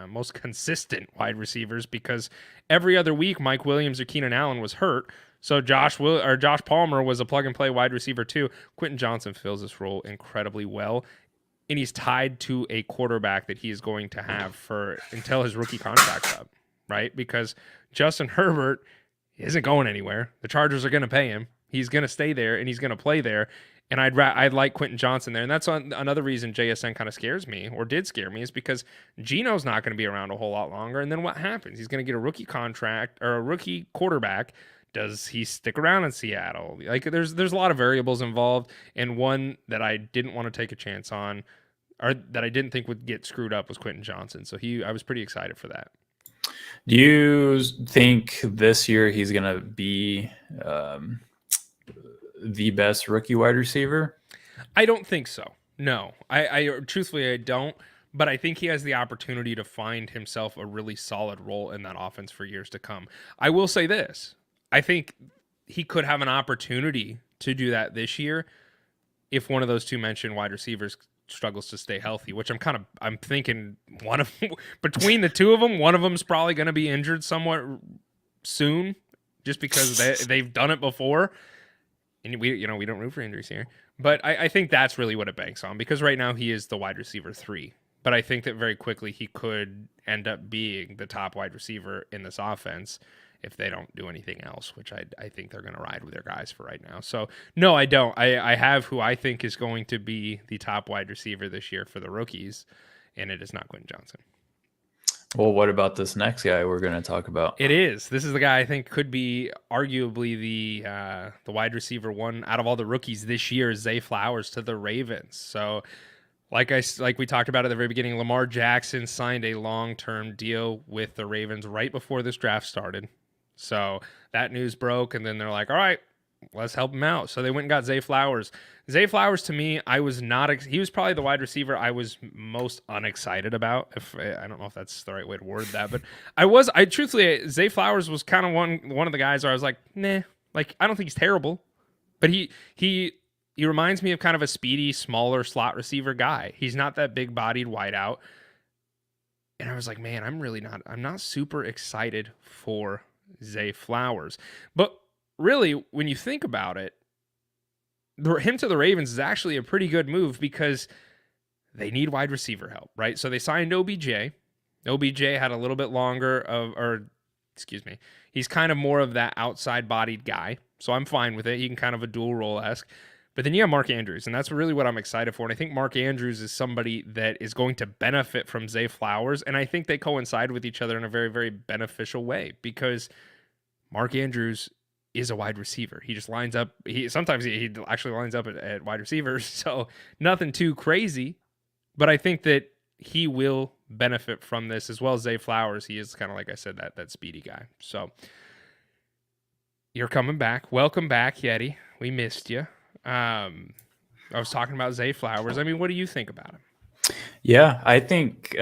most consistent wide receivers, because every other week Mike Williams or Keenan Allen was hurt. So Josh Palmer was a plug-and-play wide receiver too. Quentin Johnson fills this role incredibly well, and he's tied to a quarterback that he is going to have until his rookie contract's up, right? Because Justin Herbert isn't going anywhere. The Chargers are going to pay him. He's going to stay there, and he's going to play there. And I'd like Quentin Johnson there. And that's another reason JSN kind of scares me, or did scare me, is because Geno's not going to be around a whole lot longer. And then what happens? He's going to get a rookie contract or a rookie quarterback. Does he stick around in Seattle? Like there's a lot of variables involved. And one that I didn't want to take a chance on, or that I didn't think would get screwed up, was Quentin Johnson. So I was pretty excited for that. Do you think this year he's going to be the best rookie wide receiver? I don't think so. No, I truthfully, I don't. But I think he has the opportunity to find himself a really solid role in that offense for years to come. I will say this. I think he could have an opportunity to do that this year if one of those two mentioned wide receivers struggles to stay healthy, which I'm thinking between the two of them, one of them's probably going to be injured somewhat soon, just because they've done it before. And we don't root for injuries here, but I think that's really what it banks on, because right now he is the wide receiver 3, but I think that very quickly he could end up being the top wide receiver in this offense. if they don't do anything else, which I think they're going to ride with their guys for right now. So, no, I don't. I have who I think is going to be the top wide receiver this year for the rookies, and it is not Quentin Johnson. Well, what about this next guy we're going to talk about? It is. This is the guy I think could be arguably the wide receiver one out of all the rookies this year, Zay Flowers to the Ravens. So, like we talked about at the very beginning, Lamar Jackson signed a long-term deal with the Ravens right before this draft started. So that news broke, and then they're like, all right, let's help him out. So they went and got Zay Flowers. Zay Flowers, to me, I was not he was probably the wide receiver I was most unexcited about. If I don't know if that's the right way to word that, but I truthfully, Zay Flowers was kind of one of the guys where I was like, nah, like I don't think he's terrible, but he reminds me of kind of a speedy, smaller slot receiver guy. He's not that big-bodied wideout. And I was like, man, I'm not super excited for Zay Flowers. But really, when you think about it, him to the Ravens is actually a pretty good move because they need wide receiver help, right? So they signed OBJ. OBJ had a little bit he's kind of more of that outside-bodied guy. So I'm fine with it. He can kind of a dual role-esque. But then you have Mark Andrews, and that's really what I'm excited for. And I think Mark Andrews is somebody that is going to benefit from Zay Flowers, and I think they coincide with each other in a very, very beneficial way because Mark Andrews is a wide receiver. He just lines up. Sometimes he actually lines up at wide receivers, so nothing too crazy. But I think that he will benefit from this as well as Zay Flowers. He is kind of, like I said, that speedy guy. So you're coming back. Welcome back, Yeti. We missed you. I was talking about Zay Flowers. I mean, what do you think about him? Yeah, I think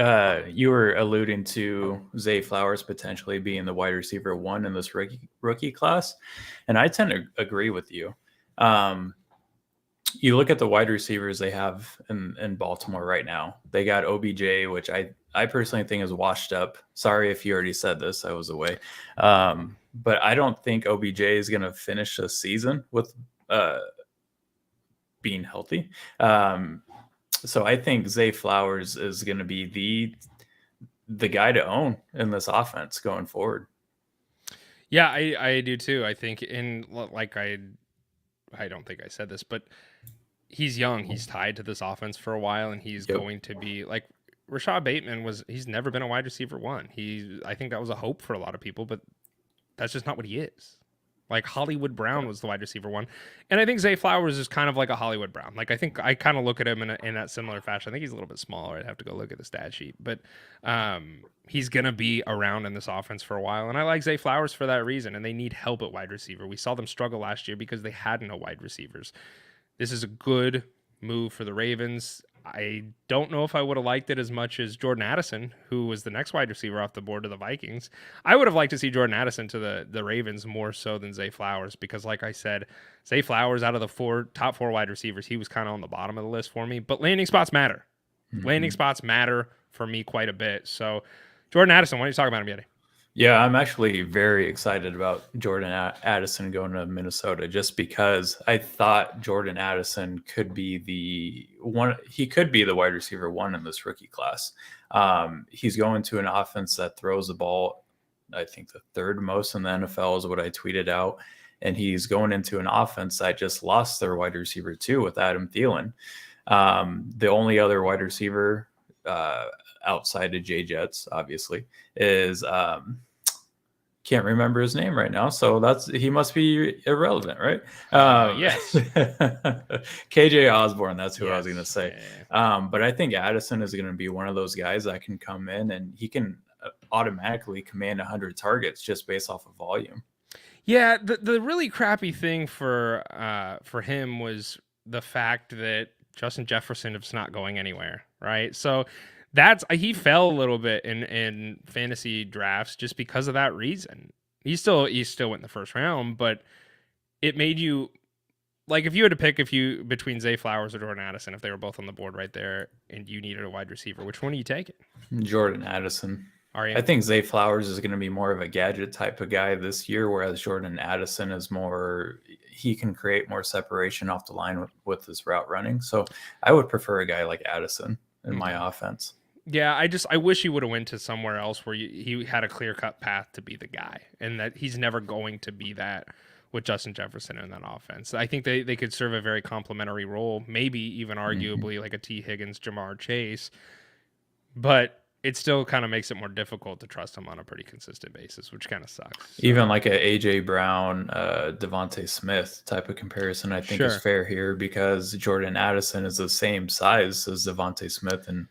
you were alluding to Zay Flowers potentially being the wide receiver one in this rookie class, and I tend to agree with you. You look at the wide receivers they have in Baltimore right now. They got OBJ, which I personally think is washed up. Sorry if you already said this, I was away. But I don't think OBJ is going to finish the season with being healthy. So I think Zay Flowers is going to be the guy to own in this offense going forward. Yeah, I do too. I think I don't think I said this, but he's young. He's tied to this offense for a while, and he's going to be like Rashad Bateman he's never been a wide receiver one. I think that was a hope for a lot of people, but that's just not what he is. Like Hollywood Brown was the wide receiver one. And I think Zay Flowers is kind of like a Hollywood Brown. Like I think I kind of look at him in that similar fashion. I think he's a little bit smaller. I'd have to go look at the stat sheet. But he's going to be around in this offense for a while. And I like Zay Flowers for that reason. And they need help at wide receiver. We saw them struggle last year because they had no wide receivers. This is a good move for the Ravens. I don't know if I would have liked it as much as Jordan Addison, who was the next wide receiver off the board to the Vikings. I would have liked to see Jordan Addison to the Ravens more so than Zay Flowers because, like I said, Zay Flowers out of the top four wide receivers, he was kind of on the bottom of the list for me. But landing spots matter. Mm-hmm. Landing spots matter for me quite a bit. So, Jordan Addison, why don't you talk about him, Yeti? Yeah, I'm actually very excited about Jordan Addison going to Minnesota just because I thought Jordan Addison could be the wide receiver one in this rookie class. He's going to an offense that throws the ball, I think the third most in the NFL is what I tweeted out. And he's going into an offense that just lost their wide receiver too with Adam Thielen. The only other wide receiver outside of Jay Jets, obviously, is can't remember his name right now, so he must be irrelevant, right? Yes. KJ Osborne, that's who I was going to say. Yeah. But I think Addison is going to be one of those guys that can come in and he can automatically command 100 targets just based off of volume. Yeah, the really crappy thing for him was the fact that Justin Jefferson is not going anywhere, right? So he fell a little bit in fantasy drafts just because of that reason. He still went in the first round, but it made you like if you had to pick between Zay Flowers or Jordan Addison, if they were both on the board right there, and you needed a wide receiver, which one are you taking? Jordan Addison. Are you? I think Zay Flowers is going to be more of a gadget type of guy this year, whereas Jordan Addison is more. He can create more separation off the line with his route running. So I would prefer a guy like Addison in my offense. Yeah, I wish he would have went to somewhere else where he had a clear-cut path to be the guy, and that he's never going to be that with Justin Jefferson in that offense. I think they could serve a very complementary role, maybe even arguably like a T. Higgins, Jamar Chase, but it still kind of makes it more difficult to trust him on a pretty consistent basis, which kind of sucks. So, Even like a AJ Brown, Devontae Smith type of comparison, I think is fair here because Jordan Addison is the same size as Devontae Smith, and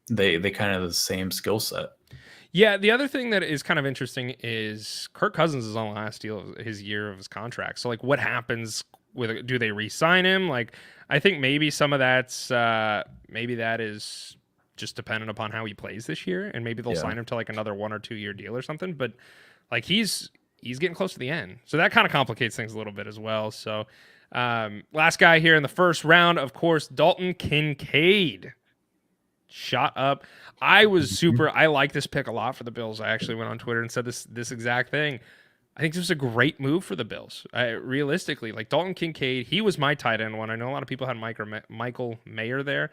they kind of the same skill set. Yeah, the other thing that is kind of interesting is Kirk Cousins is on the last deal of his year of his contract. So, like, what happens with do they re-sign him? Like, I think maybe some of that's maybe that is just dependent upon how he plays this year, and maybe they'll sign him to like another 1 or 2 year deal or something. But like he's getting close to the end, so that kind of complicates things a little bit as well. So, last guy here in the first round, of course, Dalton Kincaid. Shot up. I like this pick a lot for the Bills. I actually went on Twitter and said this exact thing. I think this was a great move for the Bills. Realistically, like Dalton Kincaid, he was my tight end one. I know a lot of people had Michael Mayer there.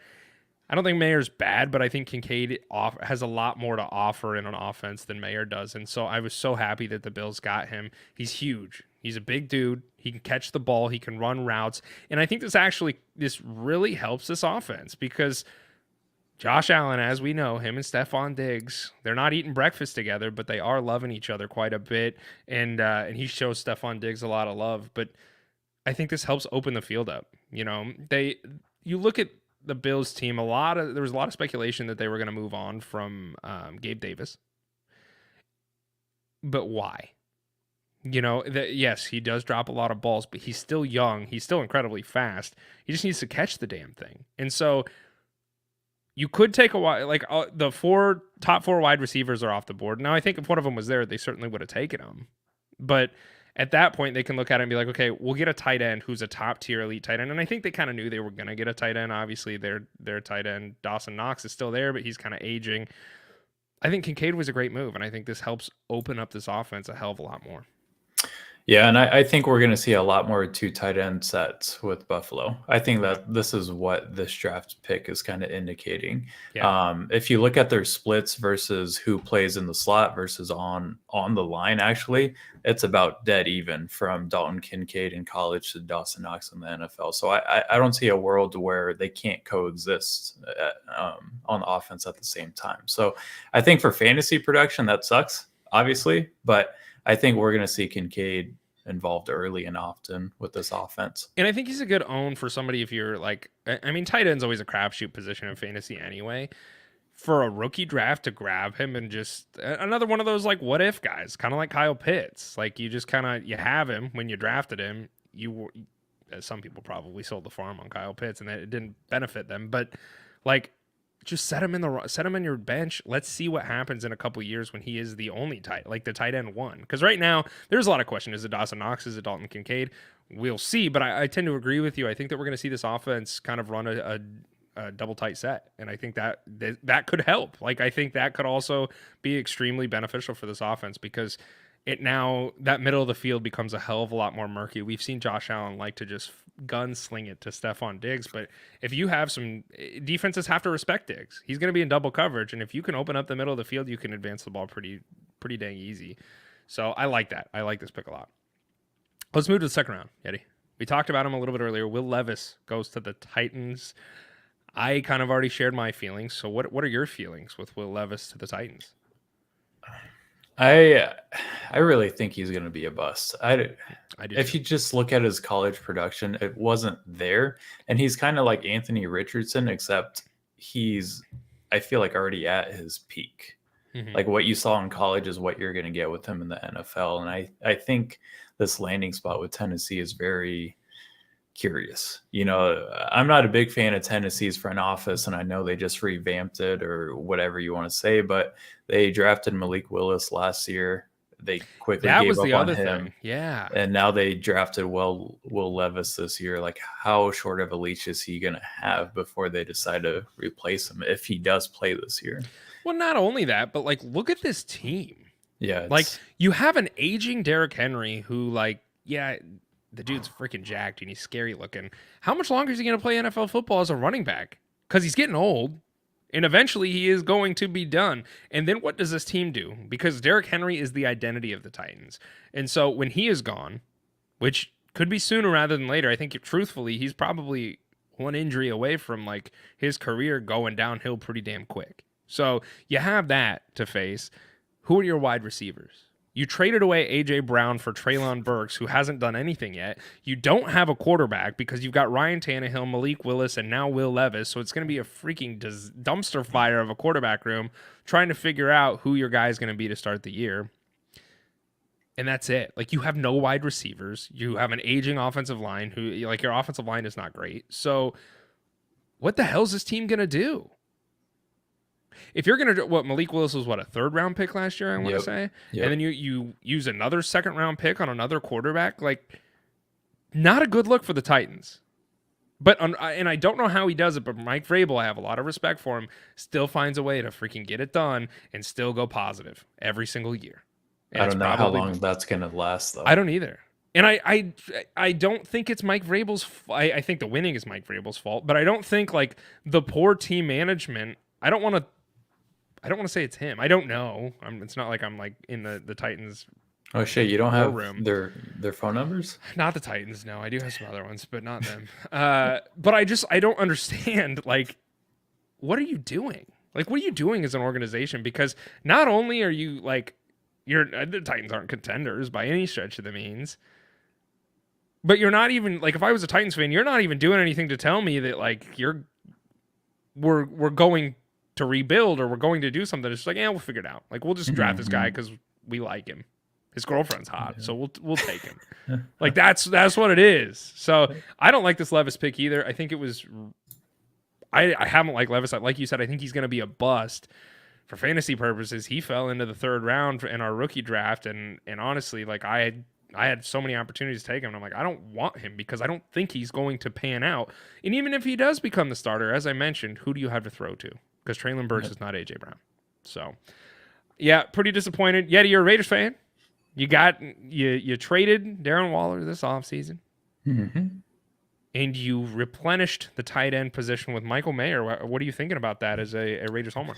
I don't think Mayer's bad, but I think Kincaid has a lot more to offer in an offense than Mayer does. And so I was so happy that the Bills got him. He's huge. He's a big dude. He can catch the ball. He can run routes. And I think this really helps this offense because Josh Allen, as we know, him and Stephon Diggs, they're not eating breakfast together, but they are loving each other quite a bit. And he shows Stephon Diggs a lot of love. But I think this helps open the field up. You know, you look at the Bills team, there was a lot of speculation that they were going to move on from Gabe Davis. But why? You know, yes, he does drop a lot of balls, but he's still young. He's still incredibly fast. He just needs to catch the damn thing. And so you could take a while, like the top four wide receivers are off the board. Now, I think if one of them was there, they certainly would have taken him. But at that point, they can look at it and be like, okay, we'll get a tight end who's a top tier elite tight end. And I think they kind of knew they were going to get a tight end. Obviously, their tight end, Dawson Knox, is still there, but he's kind of aging. I think Kincaid was a great move, and I think this helps open up this offense a hell of a lot more. Yeah, and I think we're going to see a lot more 2 tight end sets with Buffalo. I think that this is what this draft pick is kind of indicating. Yeah. If you look at their splits versus who plays in the slot versus on the line, actually, it's about dead even from Dalton Kincaid in college to Dawson Knox in the NFL. So I don't see a world where they can't coexist on the offense at the same time. So I think for fantasy production, that sucks, obviously, but I think we're going to see Kincaid involved early and often with this offense. And I think he's a good own for somebody if you're like, I mean, tight end's always a crapshoot position in fantasy anyway. For a rookie draft to grab him and just another one of those like what if guys, kind of like Kyle Pitts. Like you just you have him when you drafted him. Some people probably sold the farm on Kyle Pitts and it didn't benefit them, but like, just set him in your bench. Let's see what happens in a couple years when he is the only the tight end one. Because right now there's a lot of question: is it Dawson Knox? Is it Dalton Kincaid? We'll see. But I tend to agree with you. I think that we're going to see this offense kind of run a double tight set, and I think that could help. Like I think that could also be extremely beneficial for this offense because that middle of the field becomes a hell of a lot more murky. We've seen Josh Allen like to just gunsling it to Stephon Diggs, but if you have some defenses have to respect Diggs. He's going to be in double coverage, and if you can open up the middle of the field, you can advance the ball pretty dang easy. So I like that. I like this pick a lot. Let's move to the second round, Yeti. We talked about him a little bit earlier. Will Levis goes to the Titans. I kind of already shared my feelings. So what are your feelings with Will Levis to the Titans? I really think he's going to be a bust. I do. If too. you just look at his college production, it wasn't there. And he's kind of like Anthony Richardson, except I feel like already at his peak. Mm-hmm. Like what you saw in college is what you're going to get with him in the NFL. And I think this landing spot with Tennessee is very curious. You know, I'm not a big fan of Tennessee's front office, and I know they just revamped it or whatever you want to say, but they drafted Malik Willis last year. They quickly gave up on him. Yeah. And now they drafted Will Levis this year. Like, how short of a leash is he going to have before they decide to replace him if he does play this year? Well, not only that, but like, look at this team. Yeah. Like, you have an aging Derrick Henry who, the dude's freaking jacked and he's scary looking. How much longer is he going to play NFL football as a running back? Because he's getting old. And eventually he is going to be done. And then what does this team do? Because Derrick Henry is the identity of the Titans. And so when he is gone, which could be sooner rather than later, I think truthfully, he's probably one injury away from like his career going downhill pretty damn quick. So you have that to face. Who are your wide receivers? You traded away A.J. Brown for Treylon Burks, who hasn't done anything yet. You don't have a quarterback because you've got Ryan Tannehill, Malik Willis, and now Will Levis. So it's going to be a freaking dumpster fire of a quarterback room trying to figure out who your guy is going to be to start the year. And that's it. Like, you have no wide receivers. You have an aging offensive line who, like, your offensive line is not great. So what the hell is this team going to do? If you're going to do what, Malik Willis was, what, a third-round pick last year, I want to say? Yep. And then you use another second-round pick on another quarterback? Like, not a good look for the Titans. But and I don't know how he does it, but Mike Vrabel, I have a lot of respect for him, still finds a way to freaking get it done and still go positive every single year. And I don't know how long that's going to last, though. I don't either. And I don't think it's Mike Vrabel's I think the winning is Mike Vrabel's fault, but I don't think, like, the poor team management, I don't want to say it's him. I don't know. It's not like I'm like in the Titans. Oh shit! You don't have their phone numbers? Not the Titans. No, I do have some other ones, but not them. But I don't understand. Like, what are you doing? Like, what are you doing as an organization? Because not only are you like, the Titans aren't contenders by any stretch of the means, but you're not even like, if I was a Titans fan, you're not even doing anything to tell me that like we're going to rebuild or we're going to do something. It's like, yeah, we'll figure it out. Like, we'll just draft this guy because we like him. His girlfriend's hot, so we'll take him. Like, that's what it is. So I don't like this Levis pick either. I think it was. I haven't liked Levis. Like you said, I think he's going to be a bust for fantasy purposes. He fell into the third round in our rookie draft, and honestly, like I had so many opportunities to take him, and I'm like, I don't want him because I don't think he's going to pan out. And even if he does become the starter, as I mentioned, who do you have to throw to? Because Treylon Burks is not A.J. Brown. So, yeah, pretty disappointed. Yeti, you're a Raiders fan. You traded Darren Waller this offseason. Mm-hmm. And you replenished the tight end position with Michael Mayer. What are you thinking about that as a Raiders homer?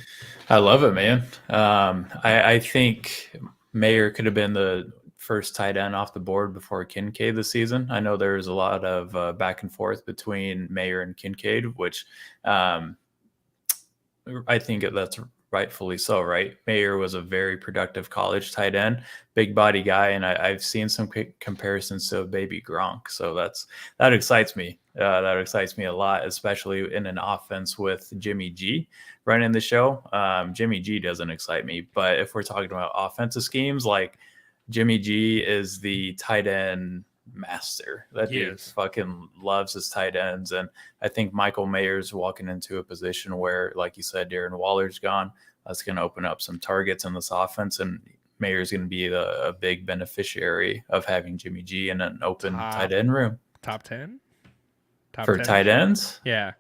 I love it, man. I think Mayer could have been the first tight end off the board before Kincaid this season. I know there's a lot of back and forth between Mayer and Kincaid, which I think that's rightfully so, right? Mayer was a very productive college tight end, big body guy, and I've seen some comparisons to baby Gronk. So that excites me. That excites me a lot, especially in an offense with Jimmy G running the show. Jimmy G doesn't excite me, but if we're talking about offensive schemes, like Jimmy G is the tight end master. That dude fucking loves his tight ends, and I think Michael Mayer's walking into a position where, like you said, Darren Waller's gone. That's going to open up some targets in this offense, and Mayer's going to be a big beneficiary of having Jimmy G in an open tight end room. Top 10 for 10? Tight ends. Yeah.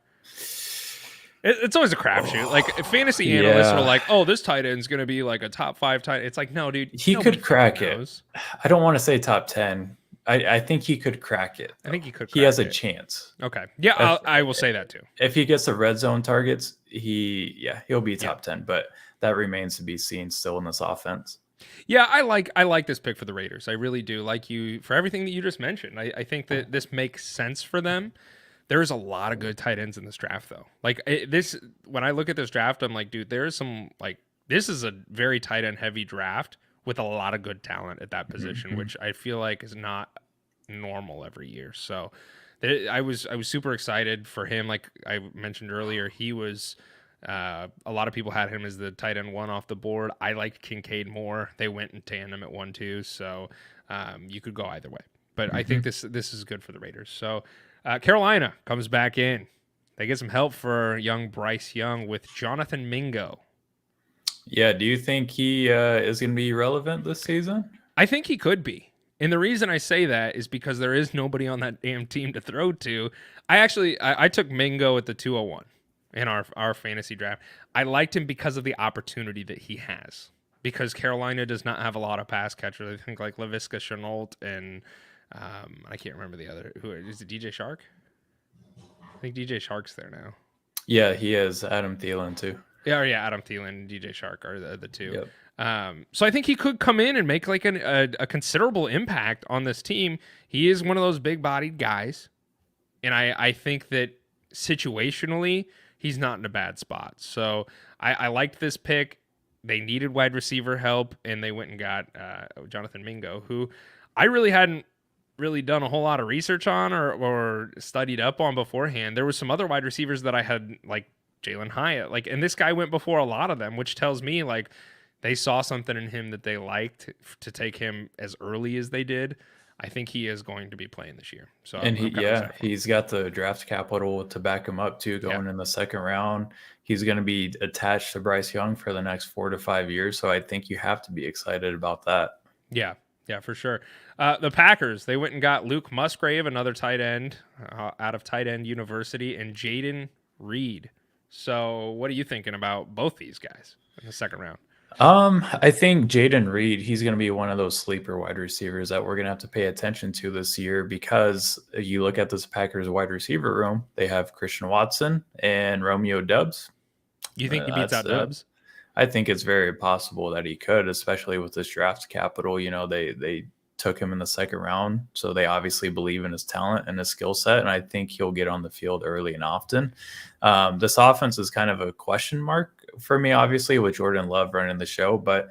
It's always a crapshoot. Like, fantasy analysts are like, "Oh, this tight end's going to be like a top 5 tight." It's like, no, dude, he could crack it. I don't want to say top 10. I think he could crack it. I think he could. He has a chance. Okay. Yeah, I will say that too. If he gets the red zone targets, he'll be top 10. But that remains to be seen still in this offense. Yeah, I like this pick for the Raiders. I really do. Like you for everything that you just mentioned. I think that this makes sense for them. There's a lot of good tight ends in this draft, though. Like when I look at this draft, I'm like, dude, there's some this is a very tight end heavy draft with a lot of good talent at that position, which I feel like is not normal every year. So I was super excited for him. Like I mentioned earlier, he was a lot of people had him as the tight end 1 off the board. I liked Kincaid more. They went in tandem at 1-2, so you could go either way. But I think this is good for the Raiders. So Carolina comes back in. They get some help for young Bryce Young with Jonathan Mingo. Yeah, do you think he is going to be relevant this season? I think he could be. And the reason I say that is because there is nobody on that damn team to throw to. I took Mingo at the 201 in our fantasy draft. I liked him because of the opportunity that he has. Because Carolina does not have a lot of pass catchers. I think like Laviska Shenault and I can't remember the other. Who is it? DJ Shark? I think DJ Shark's there now. Yeah, he is. Adam Thielen too. Yeah, Adam Thielen and DJ Shark are the two. Yep. So I think he could come in and make like a considerable impact on this team. He is one of those big-bodied guys, and I think that situationally he's not in a bad spot. So I liked this pick. They needed wide receiver help, and they went and got Jonathan Mingo, who I really hadn't really done a whole lot of research on or studied up on beforehand. There was some other wide receivers that I had, like Jalen Hyatt, like, and this guy went before a lot of them, which tells me like they saw something in him that they liked to take him as early as they did. I think he is going to be playing this year. So And I'm kinda excited for him. he's got the draft capital to back him up too, going in the second round. He's going to be attached to Bryce Young for the next 4 to 5 years. So I think you have to be excited about that. Yeah, for sure. The Packers, they went and got Luke Musgrave, another tight end out of Tight End University, and Jaden Reed. So what are you thinking about both these guys in the second round? I think Jaden Reed, he's going to be one of those sleeper wide receivers that we're going to have to pay attention to this year, because you look at this Packers wide receiver room, they have Christian Watson and Romeo Dubs. You think he beats out That's it. Dubs? I think it's very possible that he could, especially with this draft capital. You know, they took him in the second round, so they obviously believe in his talent and his skill set, and I think he'll get on the field early and often. This offense is kind of a question mark for me, obviously, with Jordan Love running the show, but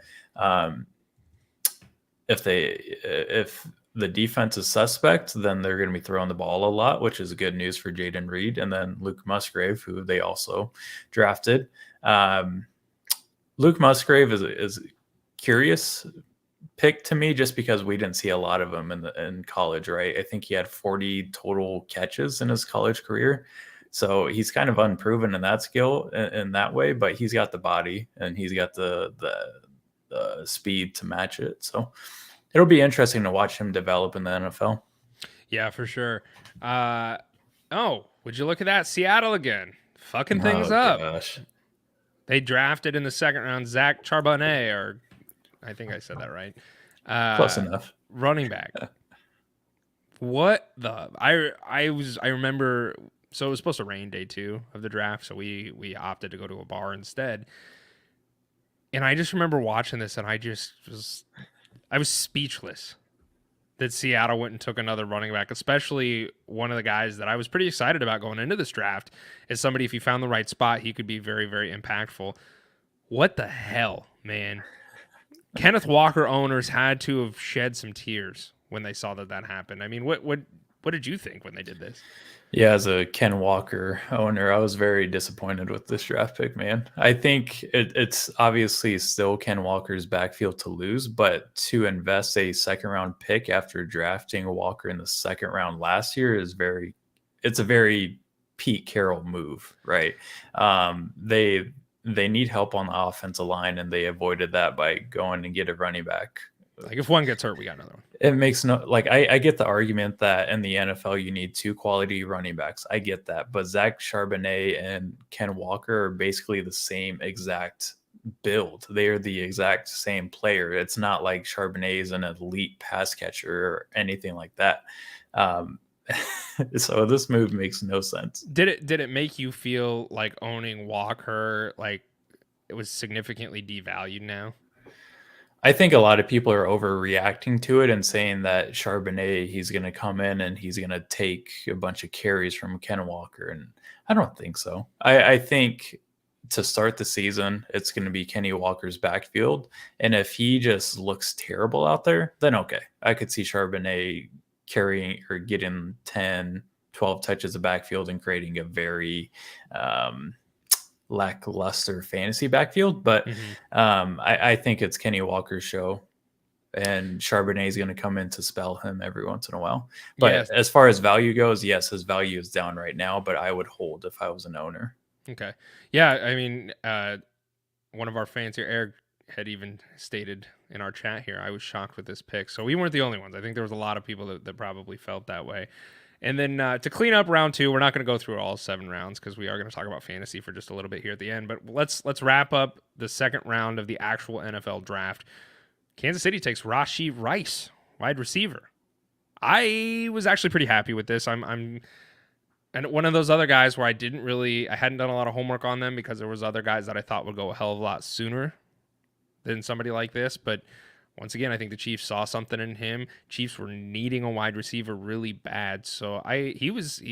if the defense is suspect, then they're going to be throwing the ball a lot, which is good news for Jaden Reed and then Luke Musgrave, who they also drafted. Luke Musgrave is curious pick to me, just because we didn't see a lot of him in college, right? I think he had 40 total catches in his college career. So he's kind of unproven in that skill in that way, but he's got the body and he's got the speed to match it. So it'll be interesting to watch him develop in the NFL. Yeah, for sure. Oh, would you look at that? Seattle again. Fucking things up. Gosh. They drafted in the second round Zach Charbonnet, or I think I said that right. Close enough. Running back. What the? I remember. So it was supposed to rain day 2 of the draft, so we opted to go to a bar instead. And I just remember watching this, and I was speechless that Seattle went and took another running back, especially one of the guys that I was pretty excited about going into this draft is somebody, if he found the right spot, he could be very, very impactful. What the hell, man? Kenneth Walker owners had to have shed some tears when they saw that happened. I mean, what did you think when they did this? Yeah, as a Ken Walker owner, I was very disappointed with this draft pick, man. I think it's obviously still Ken Walker's backfield to lose, but to invest a second round pick after drafting Walker in the second round last year it's a very Pete Carroll move, right? They need help on the offensive line, and they avoided that by going and get a running back. Like, if one gets hurt, we got another one. It makes no, like, I get the argument that in the NFL you need 2 quality running backs. I get that. But Zach Charbonnet and Ken Walker are basically the same exact build. They are the exact same player. It's not like Charbonnet is an elite pass catcher or anything like that. So this move makes no sense. Did it make you feel like owning Walker, like it was significantly devalued now? I think a lot of people are overreacting to it and saying that Charbonnet, he's going to come in and he's going to take a bunch of carries from Ken Walker. And I don't think so. I think to start the season, it's going to be Kenny Walker's backfield. And if he just looks terrible out there, then okay. I could see Charbonnet carrying or getting 10, 12 touches of backfield and creating a very lackluster fantasy backfield, but I think it's Kenny Walker's show, and Charbonnet is going to come in to spell him every once in a while. But as far as value goes, yes, his value is down right now, but I would hold if I was an owner. Okay. Yeah, I mean, one of our fans here, Eric, had even stated in our chat here, I was shocked with this pick. So we weren't the only ones. I think there was a lot of people that probably felt that way. And then to clean up round 2, we're not going to go through all 7 rounds because we are going to talk about fantasy for just a little bit here at the end. But let's wrap up the second round of the actual NFL draft. Kansas City takes Rashee Rice, wide receiver. I was actually pretty happy with this. I'm And one of those other guys where I hadn't done a lot of homework on them because there was other guys that I thought would go a hell of a lot sooner than somebody like this. But once again, I think the Chiefs saw something in him. Chiefs were needing a wide receiver really bad. So I was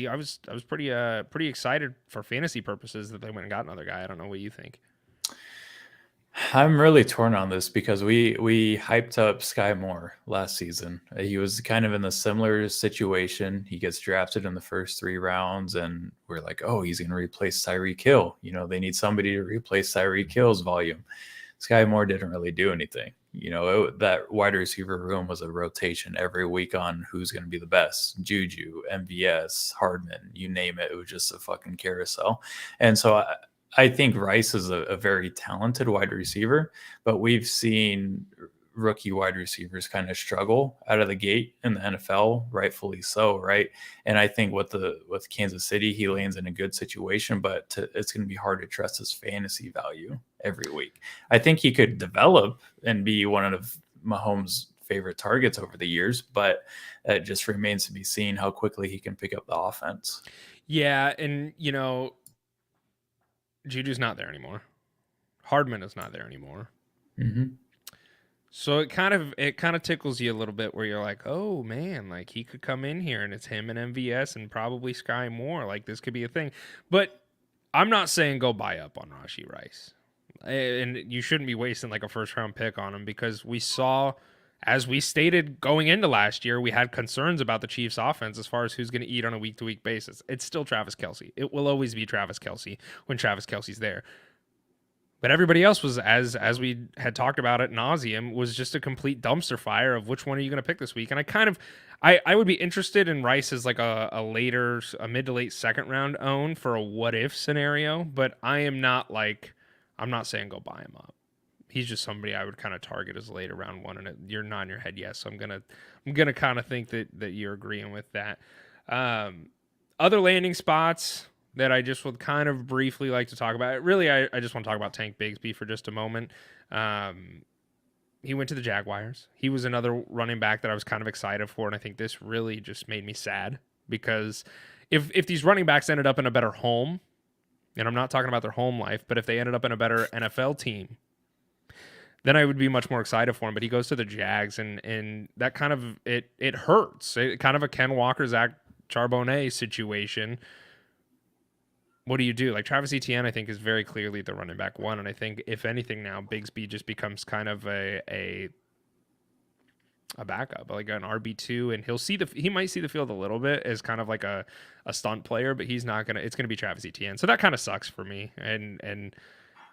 pretty excited for fantasy purposes that they went and got another guy. I don't know what you think. I'm really torn on this because we hyped up Sky Moore last season. He was kind of in a similar situation. He gets drafted in the first 3 rounds, and we're like, oh, he's going to replace Tyreek Hill. You know, they need somebody to replace Tyreek Hill's volume. Sky Moore didn't really do anything. You know, that wide receiver room was a rotation every week on who's going to be the best. Juju, MVS, Hardman, you name it. It was just a fucking carousel. And so I think Rice is a very talented wide receiver, but we've seen rookie wide receivers kind of struggle out of the gate in the NFL, rightfully so, right? And I think with Kansas City, he lands in a good situation, but it's going to be hard to trust his fantasy value every week. I think he could develop and be one of Mahomes' favorite targets over the years, but it just remains to be seen how quickly he can pick up the offense. Yeah, and you know, Juju's not there anymore. Hardman is not there anymore. Mm-hmm. So it kind of tickles you a little bit where you're like, oh man, like he could come in here and it's him and MVS and probably Sky Moore. Like this could be a thing. But I'm not saying go buy up on Rashee Rice. And you shouldn't be wasting like a first round pick on him because we saw, as we stated going into last year, we had concerns about the Chiefs offense as far as who's going to eat on a week-to-week basis. It's still Travis Kelce. It will always be Travis Kelce when Travis Kelce's there. But everybody else was, as we had talked about ad nauseum, was just a complete dumpster fire of which one are you going to pick this week. And I would be interested in Rice as like a mid to late second round own for a what if scenario. But I'm not saying go buy him up. He's just somebody I would kind of target as later round one, and you're nodding your head yes. So I'm gonna kind of think that you're agreeing with that. Other landing spots that I just would kind of briefly like to talk about. Really, I just want to talk about Tank Bigsby for just a moment. He went to the Jaguars. He was another running back that I was kind of excited for, and I think this really just made me sad because if these running backs ended up in a better home, and I'm not talking about their home life, but if they ended up in a better NFL team, then I would be much more excited for him. But he goes to the Jags, and that kind of it hurts. Kind of a Ken Walker, Zach Charbonnet situation. What do you do? Like Travis Etienne, I think, is very clearly the running back one, and I think if anything now, Bigsby just becomes kind of a backup, like an RB2, and he might see the field a little bit as kind of like a stunt player, but he's not gonna. It's gonna be Travis Etienne, so that kind of sucks for me, and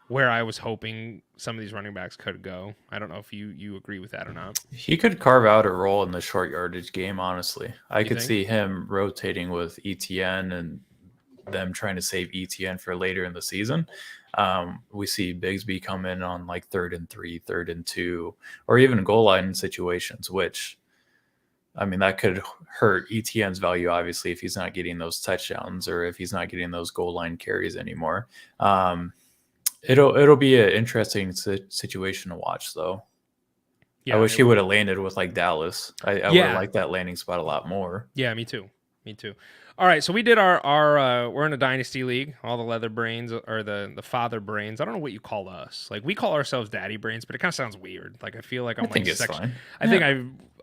where I was hoping some of these running backs could go. I don't know if you agree with that or not. He could carve out a role in the short yardage game, honestly. I could see him rotating with Etienne and them trying to save Etienne for later in the season. We see Bigsby come in on like 3rd and 3, 3rd and 2, or even goal line situations, which, I mean, that could hurt Etienne's value, obviously, if he's not getting those touchdowns or if he's not getting those goal line carries anymore. It'll be an interesting situation to watch, though. Yeah, I wish he would have landed with like Dallas. I would have liked that landing spot a lot more. Yeah, me too. All right, so we did our we're in a dynasty league. All the leather brains or the father brains. I don't know what you call us. Like we call ourselves daddy brains, but it kind of sounds weird. Like I feel like I think it's fine. I think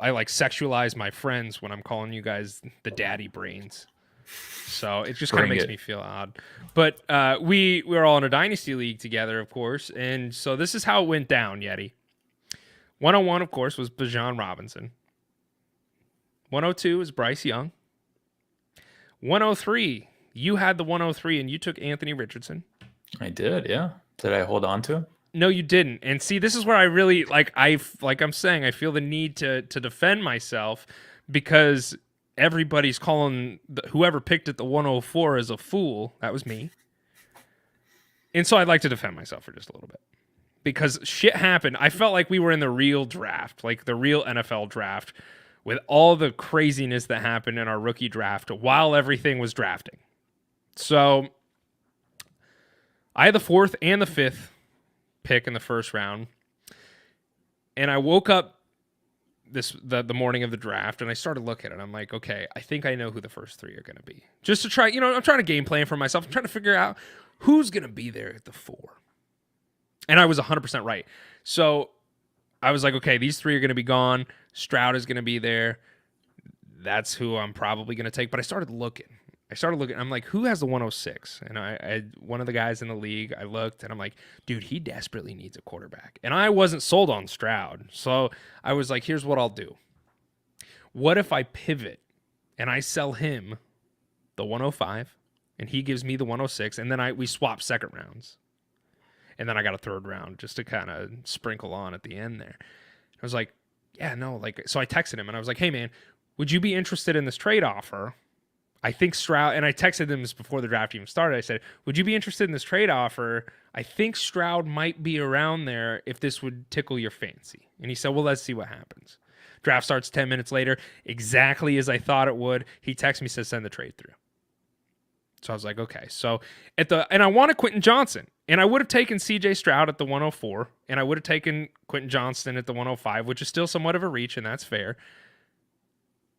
I like sexualize my friends when I'm calling you guys the daddy brains. So it just kind of makes me feel odd. But we're all in a dynasty league together, of course. And so this is how it went down, Yeti. 101, of course, was Bijan Robinson. 102 is Bryce Young. 103, you had the 103 and you took Anthony Richardson. I did, yeah. Did I hold on to him? No, you didn't. And see, this is where I really like I'm saying, I feel the need to defend myself because everybody's calling whoever picked at the 104 as a fool. That was me. And so I'd like to defend myself for just a little bit. Because shit happened. I felt like we were in the real draft, like the real NFL draft, with all the craziness that happened in our rookie draft while everything was drafting. So I had the 4th and the 5th pick in the first round. And I woke up the morning of the draft, and I started looking, and I'm like, okay, I think I know who the first 3 are going to be. Just to try, I'm trying to game plan for myself. I'm trying to figure out who's going to be there at the 4. And I was 100% right. So I was like, okay, these 3 are going to be gone. Stroud is going to be there. That's who I'm probably going to take. But I started looking. I'm like, who has the 106? And I one of the guys in the league, I looked, and I'm like, dude, he desperately needs a quarterback. And I wasn't sold on Stroud. So I was like, here's what I'll do. What if I pivot and I sell him the 105 and he gives me the 106, and then we swap second rounds. And then I got a third round just to kind of sprinkle on at the end there. I was like, yeah, no, so I texted him and I was like, hey man, would you be interested in this trade offer? I think Stroud, and I texted him this before the draft even started. I said, would you be interested in this trade offer? I think Stroud might be around there if this would tickle your fancy. And he said, well, let's see what happens. Draft starts 10 minutes later, exactly as I thought it would. He texts me, says, send the trade through. So I was like, okay. So and I wanted Quentin Johnson, and I would have taken CJ Stroud at the 104, and I would have taken Quentin Johnston at the 105, which is still somewhat of a reach, and that's fair.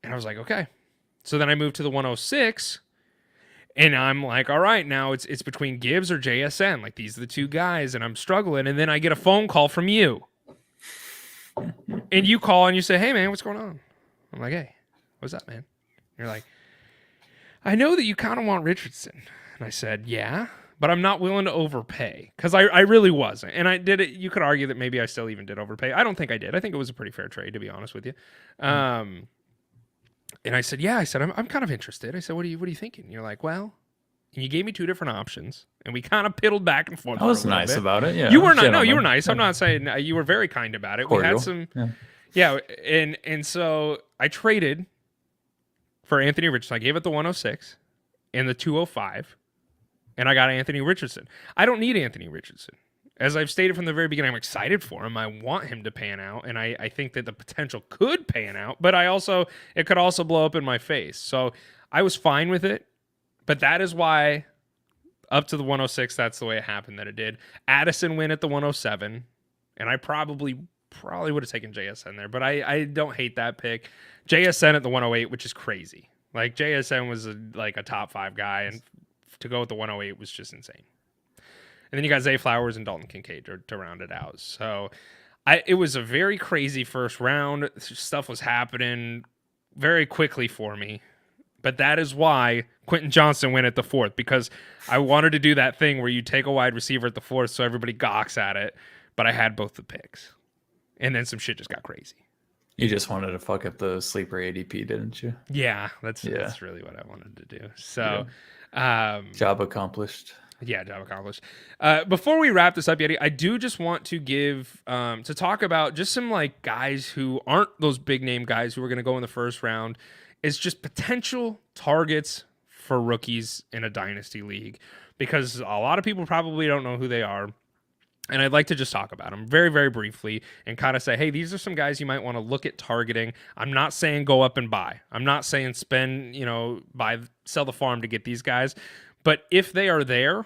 And I was like, okay. So then I moved to the 106, and I'm like, all right, now it's between Gibbs or JSN. Like, these are the 2 guys, and I'm struggling. And then I get a phone call from you. And you call and you say, hey, man, what's going on? I'm like, hey, what's up, man? And you're like, I know that you kind of want Richardson. And I said, yeah, but I'm not willing to overpay, because I really wasn't. And I did it. You could argue that maybe I still even did overpay. I don't think I did. I think it was a pretty fair trade, to be honest with you. And I said, yeah, I'm kind of interested. I said, what are you thinking? And you're like, well, and you gave me 2 different options, and we kind of piddled back and forth. I was nice about it. Yeah. You were not. No, you were nice. I'm not saying you were very kind about it. Cordial. We had some, yeah. And so I traded for Anthony Richardson. I gave it the 106 and the 205, and I got Anthony Richardson. I don't need Anthony Richardson. As I've stated from the very beginning, I'm excited for him. I want him to pan out, and I think that the potential could pan out, but it could also blow up in my face. So I was fine with it, but that is why up to the 106, that's the way it happened that it did. Addison win at the 107, and I probably would have taken JSN there, but I don't hate that pick. JSN at the 108, which is crazy. Like, JSN was a top 5 guy, and to go with the 108 was just insane. And then you got Zay Flowers and Dalton Kincaid to round it out. So it was a very crazy first round. Stuff was happening very quickly for me. But that is why Quentin Johnston went at the 4th, because I wanted to do that thing where you take a wide receiver at the 4th so everybody gawks at it. But I had both the picks. And then some shit just got crazy. You just wanted to fuck up the sleeper ADP, didn't you? Yeah, that's really what I wanted to do. So, job accomplished. Yeah, job accomplished. Before we wrap this up, Yeti, I do just want to give to talk about just some guys who aren't those big name guys who are going to go in the first round. It's just potential targets for rookies in a dynasty league, because a lot of people probably don't know who they are. And I'd like to just talk about them very, very briefly and kind of say, hey, these are some guys you might want to look at targeting. I'm not saying go up and buy. I'm not saying spend, sell the farm to get these guys. But if they are there,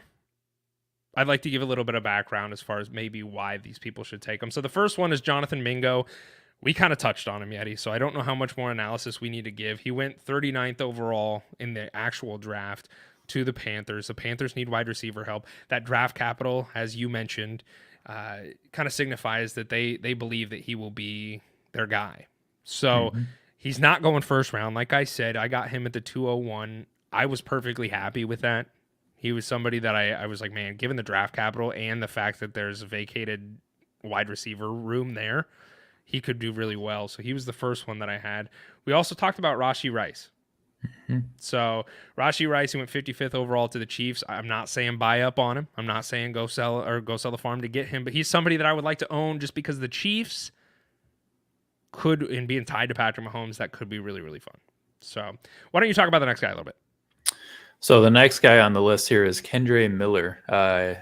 I'd like to give a little bit of background as far as maybe why these people should take them. So the first one is Jonathan Mingo. We kind of touched on him, Yeti, so I don't know how much more analysis we need to give. He went 39th overall in the actual draft to the Panthers. The Panthers need wide receiver help. That draft capital, as you mentioned, kind of signifies that they believe that he will be their guy. So he's not going first round. Like I said, I got him at the 201. I was perfectly happy with that. He was somebody that I was like, man, given the draft capital and the fact that there's a vacated wide receiver room there, he could do really well. So he was the first one that I had. We also talked about Rashee Rice. So Rashee Rice, he went 55th overall to the Chiefs. I'm not saying buy up on him. I'm not saying go sell the farm to get him, but he's somebody that I would like to own just because the Chiefs could, and being tied to Patrick Mahomes, that could be really, really fun. So why don't you talk about the next guy a little bit? So the next guy on the list here is Kendre Miller,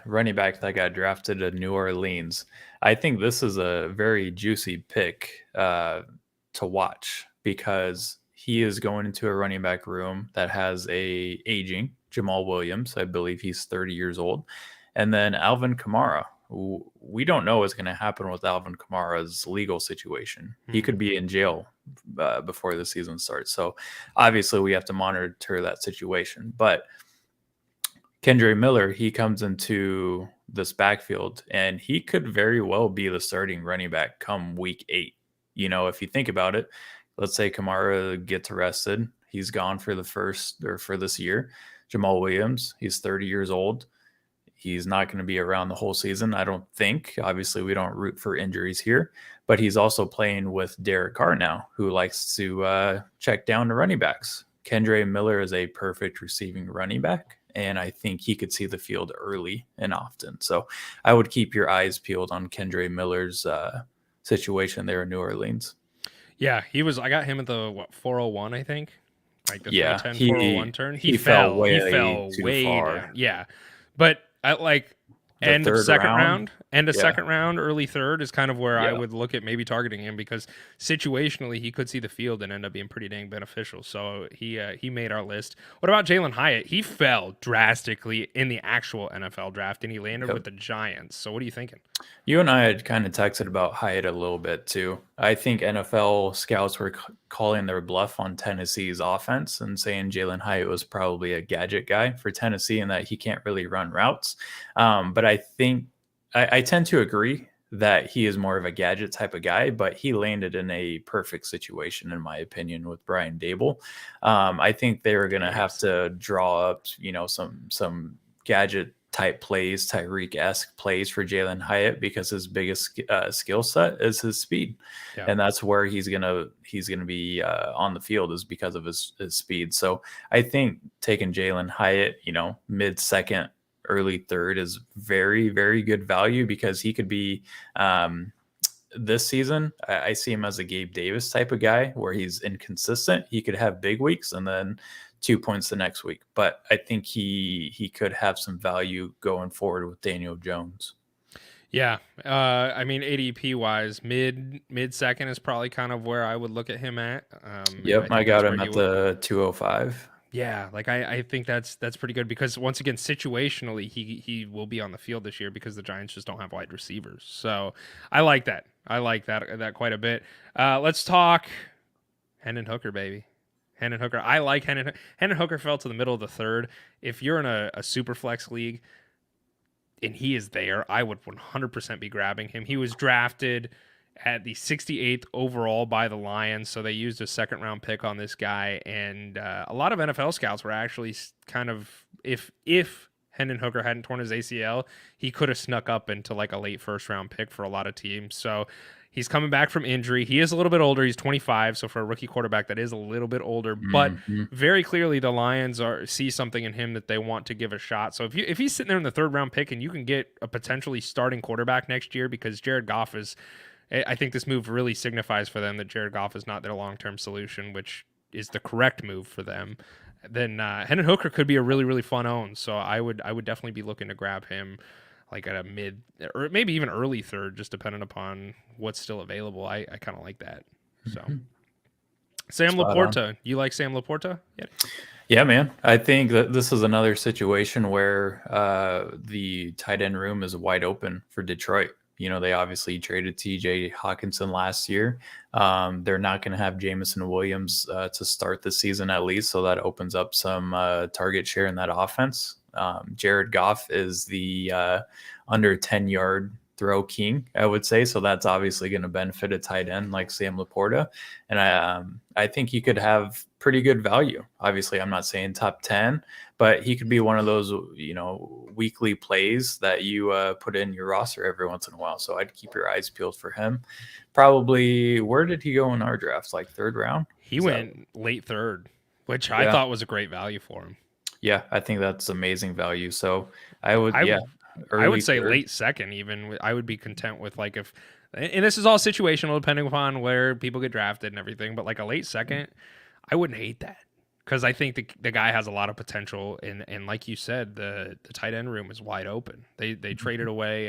running back that got drafted to New Orleans. I think this is a very juicy pick to watch, because he is going into a running back room that has a aging Jamal Williams. I believe he's 30 years old. And then Alvin Kamara, we don't know what's going to happen with Alvin Kamara's legal situation. He could Mhm. be in jail before the season starts. So obviously we have to monitor that situation. But Kendre Miller, he comes into this backfield and he could very well be the starting running back come week 8. You know, if you think about it, let's say Kamara gets arrested, he's gone for the first or for this year. Jamal Williams, he's 30 years old. He's not going to be around the whole season, I don't think. Obviously, we don't root for injuries here, but he's also playing with Derek Carr now, who likes to check down the running backs. Kendre Miller is a perfect receiving running back, and I think he could see the field early and often. So I would keep your eyes peeled on Kendre Miller's situation there in New Orleans. Yeah, I got him at the 401, I think. Like the Yeah, 310, 401 turn. he fell way way too far. down. Yeah. But at like The end of third second round? round, Yeah. second round, early third is kind of where I Yeah. would look at maybe targeting him because situationally he could see the field and end up being pretty dang beneficial. So he made our list. What about Jalen Hyatt? He fell drastically in the actual NFL draft and he landed Yep. with the Giants. So what are you thinking? You and I had kind of texted about Hyatt a little bit too. I think NFL scouts were calling their bluff on Tennessee's offense and saying Jalen Hyatt was probably a gadget guy for Tennessee and that he can't really run routes. But I think I tend to agree that he is more of a gadget type of guy, but he landed in a perfect situation, in my opinion, with Brian Dable. I think they were going to have to draw up, some gadget type plays, Tyreek-esque plays for Jalen Hyatt because his biggest skill set is his speed, Yeah. and that's where he's gonna be on the field is because of his speed. So I think taking Jalen Hyatt, mid second, early third is very, very good value because he could be this season. I see him as a Gabe Davis type of guy where he's inconsistent. He could have big weeks and then 2 points the next week, but I think he could have some value going forward with Daniel Jones. Yeah, I mean ADP wise, mid second is probably kind of where I would look at him at. Yep, I think got that's him where at he would- the 205. Yeah, like I think that's pretty good because once again, situationally, he will be on the field this year because the Giants just don't have wide receivers. So I like that. I like that quite a bit. Let's talk Hendon Hooker, baby. Hendon Hooker. I like Hendon. Hendon Hooker fell to the middle of the third. If you're in a super flex league and he is there, I would 100% be grabbing him. He was drafted at the 68th overall by the Lions, so they used a second round pick on this guy. And a lot of NFL scouts were actually kind of, if Hendon Hooker hadn't torn his ACL, he could have snuck up into like a late first round pick for a lot of teams. So he's coming back from injury. He is a little bit older. He's 25, so for a rookie quarterback, that is a little bit older. But very clearly, the Lions see something in him that they want to give a shot. So if he's sitting there in the third round pick, and you can get a potentially starting quarterback next year, because Jared Goff is, I think this move really signifies for them that Jared Goff is not their long term solution, which is the correct move for them. Then Hendon Hooker could be a really, really fun own. So I would definitely be looking to grab him like at a mid or maybe even early third, just depending upon what's still available. I kind of like that. So Sam Spot Laporta, you like Sam Laporta? Yeah. Yeah, man. I think that this is another situation where the tight end room is wide open for Detroit. They obviously traded TJ Hawkinson last year. They're not going to have Jameson Williams to start the season at least, so that opens up some target share in that offense. Jared Goff is the under 10-yard throw king, I would say, so that's obviously going to benefit a tight end like Sam Laporta, and I think he could have pretty good value. Obviously, I'm not saying top 10, but he could be one of those weekly plays that you put in your roster every once in a while. So I'd keep your eyes peeled for him. Probably, where did he go in our drafts? Like third round? He went late third, which I thought was a great value for him. Yeah, I think that's amazing value. So I would say third. Late second even. I would be content with like if, and this is all situational depending upon where people get drafted and everything, but like a late second, I wouldn't hate that because I think the guy has a lot of potential, and like you said, the tight end room is wide open. They traded away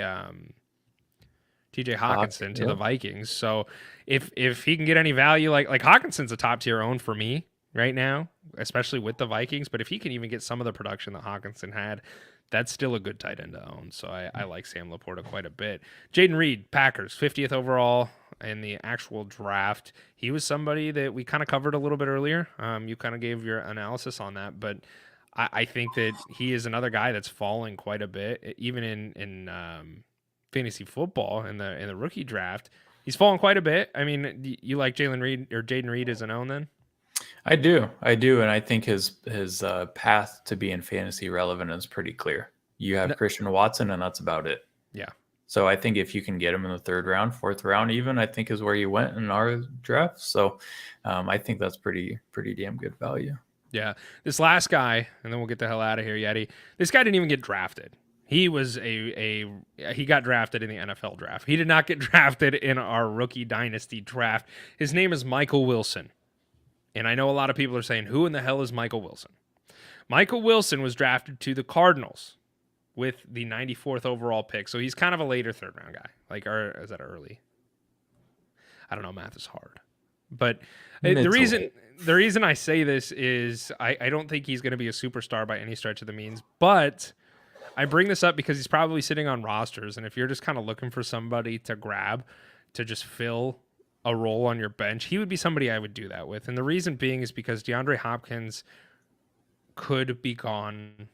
TJ Hawkinson to the Vikings, so if he can get any value, like Hawkinson's a top tier own for me. right now, especially with the Vikings. But if he can even get some of the production that Hawkinson had, that's still a good tight end to own. So I like Sam Laporta quite a bit. Jaden Reed, Packers, 50th overall in the actual draft. He was somebody that we kind of covered a little bit earlier. You kind of gave your analysis on that, but I think that he is another guy that's falling quite a bit, even in fantasy football in the rookie draft. He's fallen quite a bit. I mean, you like Jalen Reed or Jaden Reed as an own then? I do, and I think his path to being fantasy relevant is pretty clear. You have Christian Watson, and that's about it. Yeah. So I think if you can get him in the 3rd round, 4th round, even I think is where you went in our draft. So I think that's pretty damn good value. Yeah. This last guy, and then we'll get the hell out of here, Yeti. This guy didn't even get drafted. He was he got drafted in the NFL draft. He did not get drafted in our rookie dynasty draft. His name is Michael Wilson. And I know a lot of people are saying, who in the hell is Michael Wilson? Michael Wilson was drafted to the Cardinals with the 94th overall pick. So he's kind of a later 3rd round guy. Or is that early? I don't know. Math is hard. But the reason I say this is I don't think he's going to be a superstar by any stretch of the means. But I bring this up because he's probably sitting on rosters. And if you're just kind of looking for somebody to grab to just fill a role on your bench, he would be somebody I would do that with. And the reason being is because DeAndre Hopkins could be gone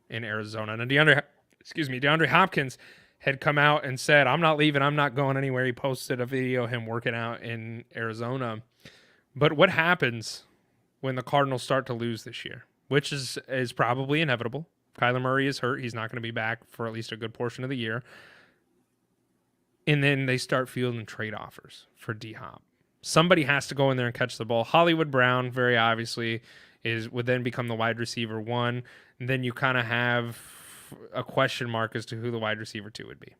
in Arizona. And DeAndre Hopkins had come out and said, I'm not leaving, I'm not going anywhere. He posted a video of him working out in Arizona. But what happens when the Cardinals start to lose this year, which is probably inevitable? Kyler Murray is hurt. He's not going to be back for at least a good portion of the year. And then they start fielding trade offers for D-Hop. Somebody has to go in there and catch the ball. Hollywood Brown, very obviously, would then become the wide receiver 1. And then you kind of have a question mark as to who the wide receiver 2 would be.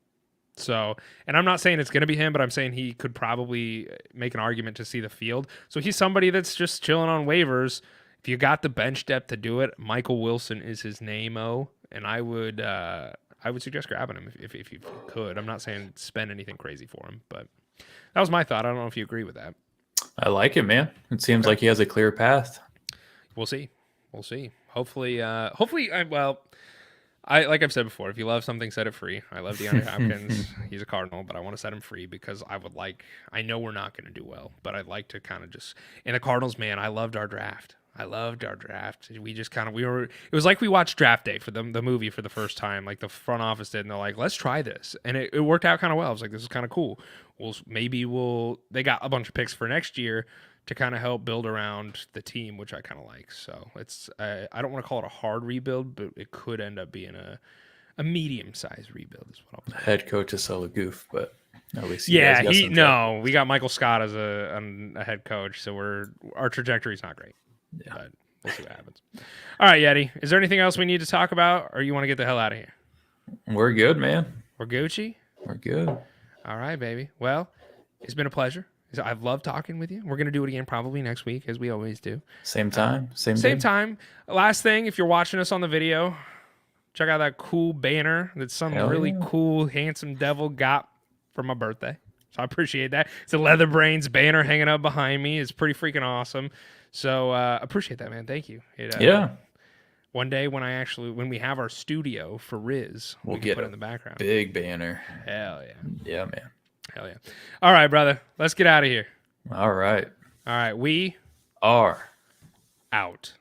So, and I'm not saying it's going to be him, but I'm saying he could probably make an argument to see the field. So he's somebody that's just chilling on waivers. If you got the bench depth to do it, Michael Wilson is his name-o. And I would suggest grabbing him if you could. I'm not saying spend anything crazy for him, but that was my thought. I don't know if you agree with that. I like it, man. It seems like he has a clear path. We'll see. Hopefully, like I've said before, if you love something, set it free. I love DeAndre Hopkins. He's a Cardinal, but I want to set him free because I know we're not going to do well, but I'd like to kind of just, and the Cardinals, man, I loved our draft. We just it was like we watched Draft Day for the movie for the first time, like the front office did, and they're like, let's try this. And it worked out kind of well. I was like, this is kind of cool. They got a bunch of picks for next year to kind of help build around the team, which I kind of like. So it's, I don't want to call it a hard rebuild, but it could end up being a medium-sized rebuild is what I'll say. Head coach is still a goof, but at least we got Michael Scott as a head coach, so our trajectory is not great. Yeah. But we'll see what happens. All right, Yeti. Is there anything else we need to talk about, or you want to get the hell out of here? We're good, man. We're Gucci? We're good. All right, baby. Well, it's been a pleasure. I've loved talking with you. We're going to do it again probably next week, as we always do. Same time. Same time. Last thing, if you're watching us on the video, check out that cool banner that some really cool, handsome devil got for my birthday. So I appreciate that. It's a Leather Brains banner hanging up behind me. It's pretty freaking awesome. So appreciate that, man. Thank you. One day when we have our studio for Riz, we'll can get put it in the background. Big banner. Hell yeah. Yeah, man. Hell yeah. All right, brother. Let's get out of here. All right. We are out.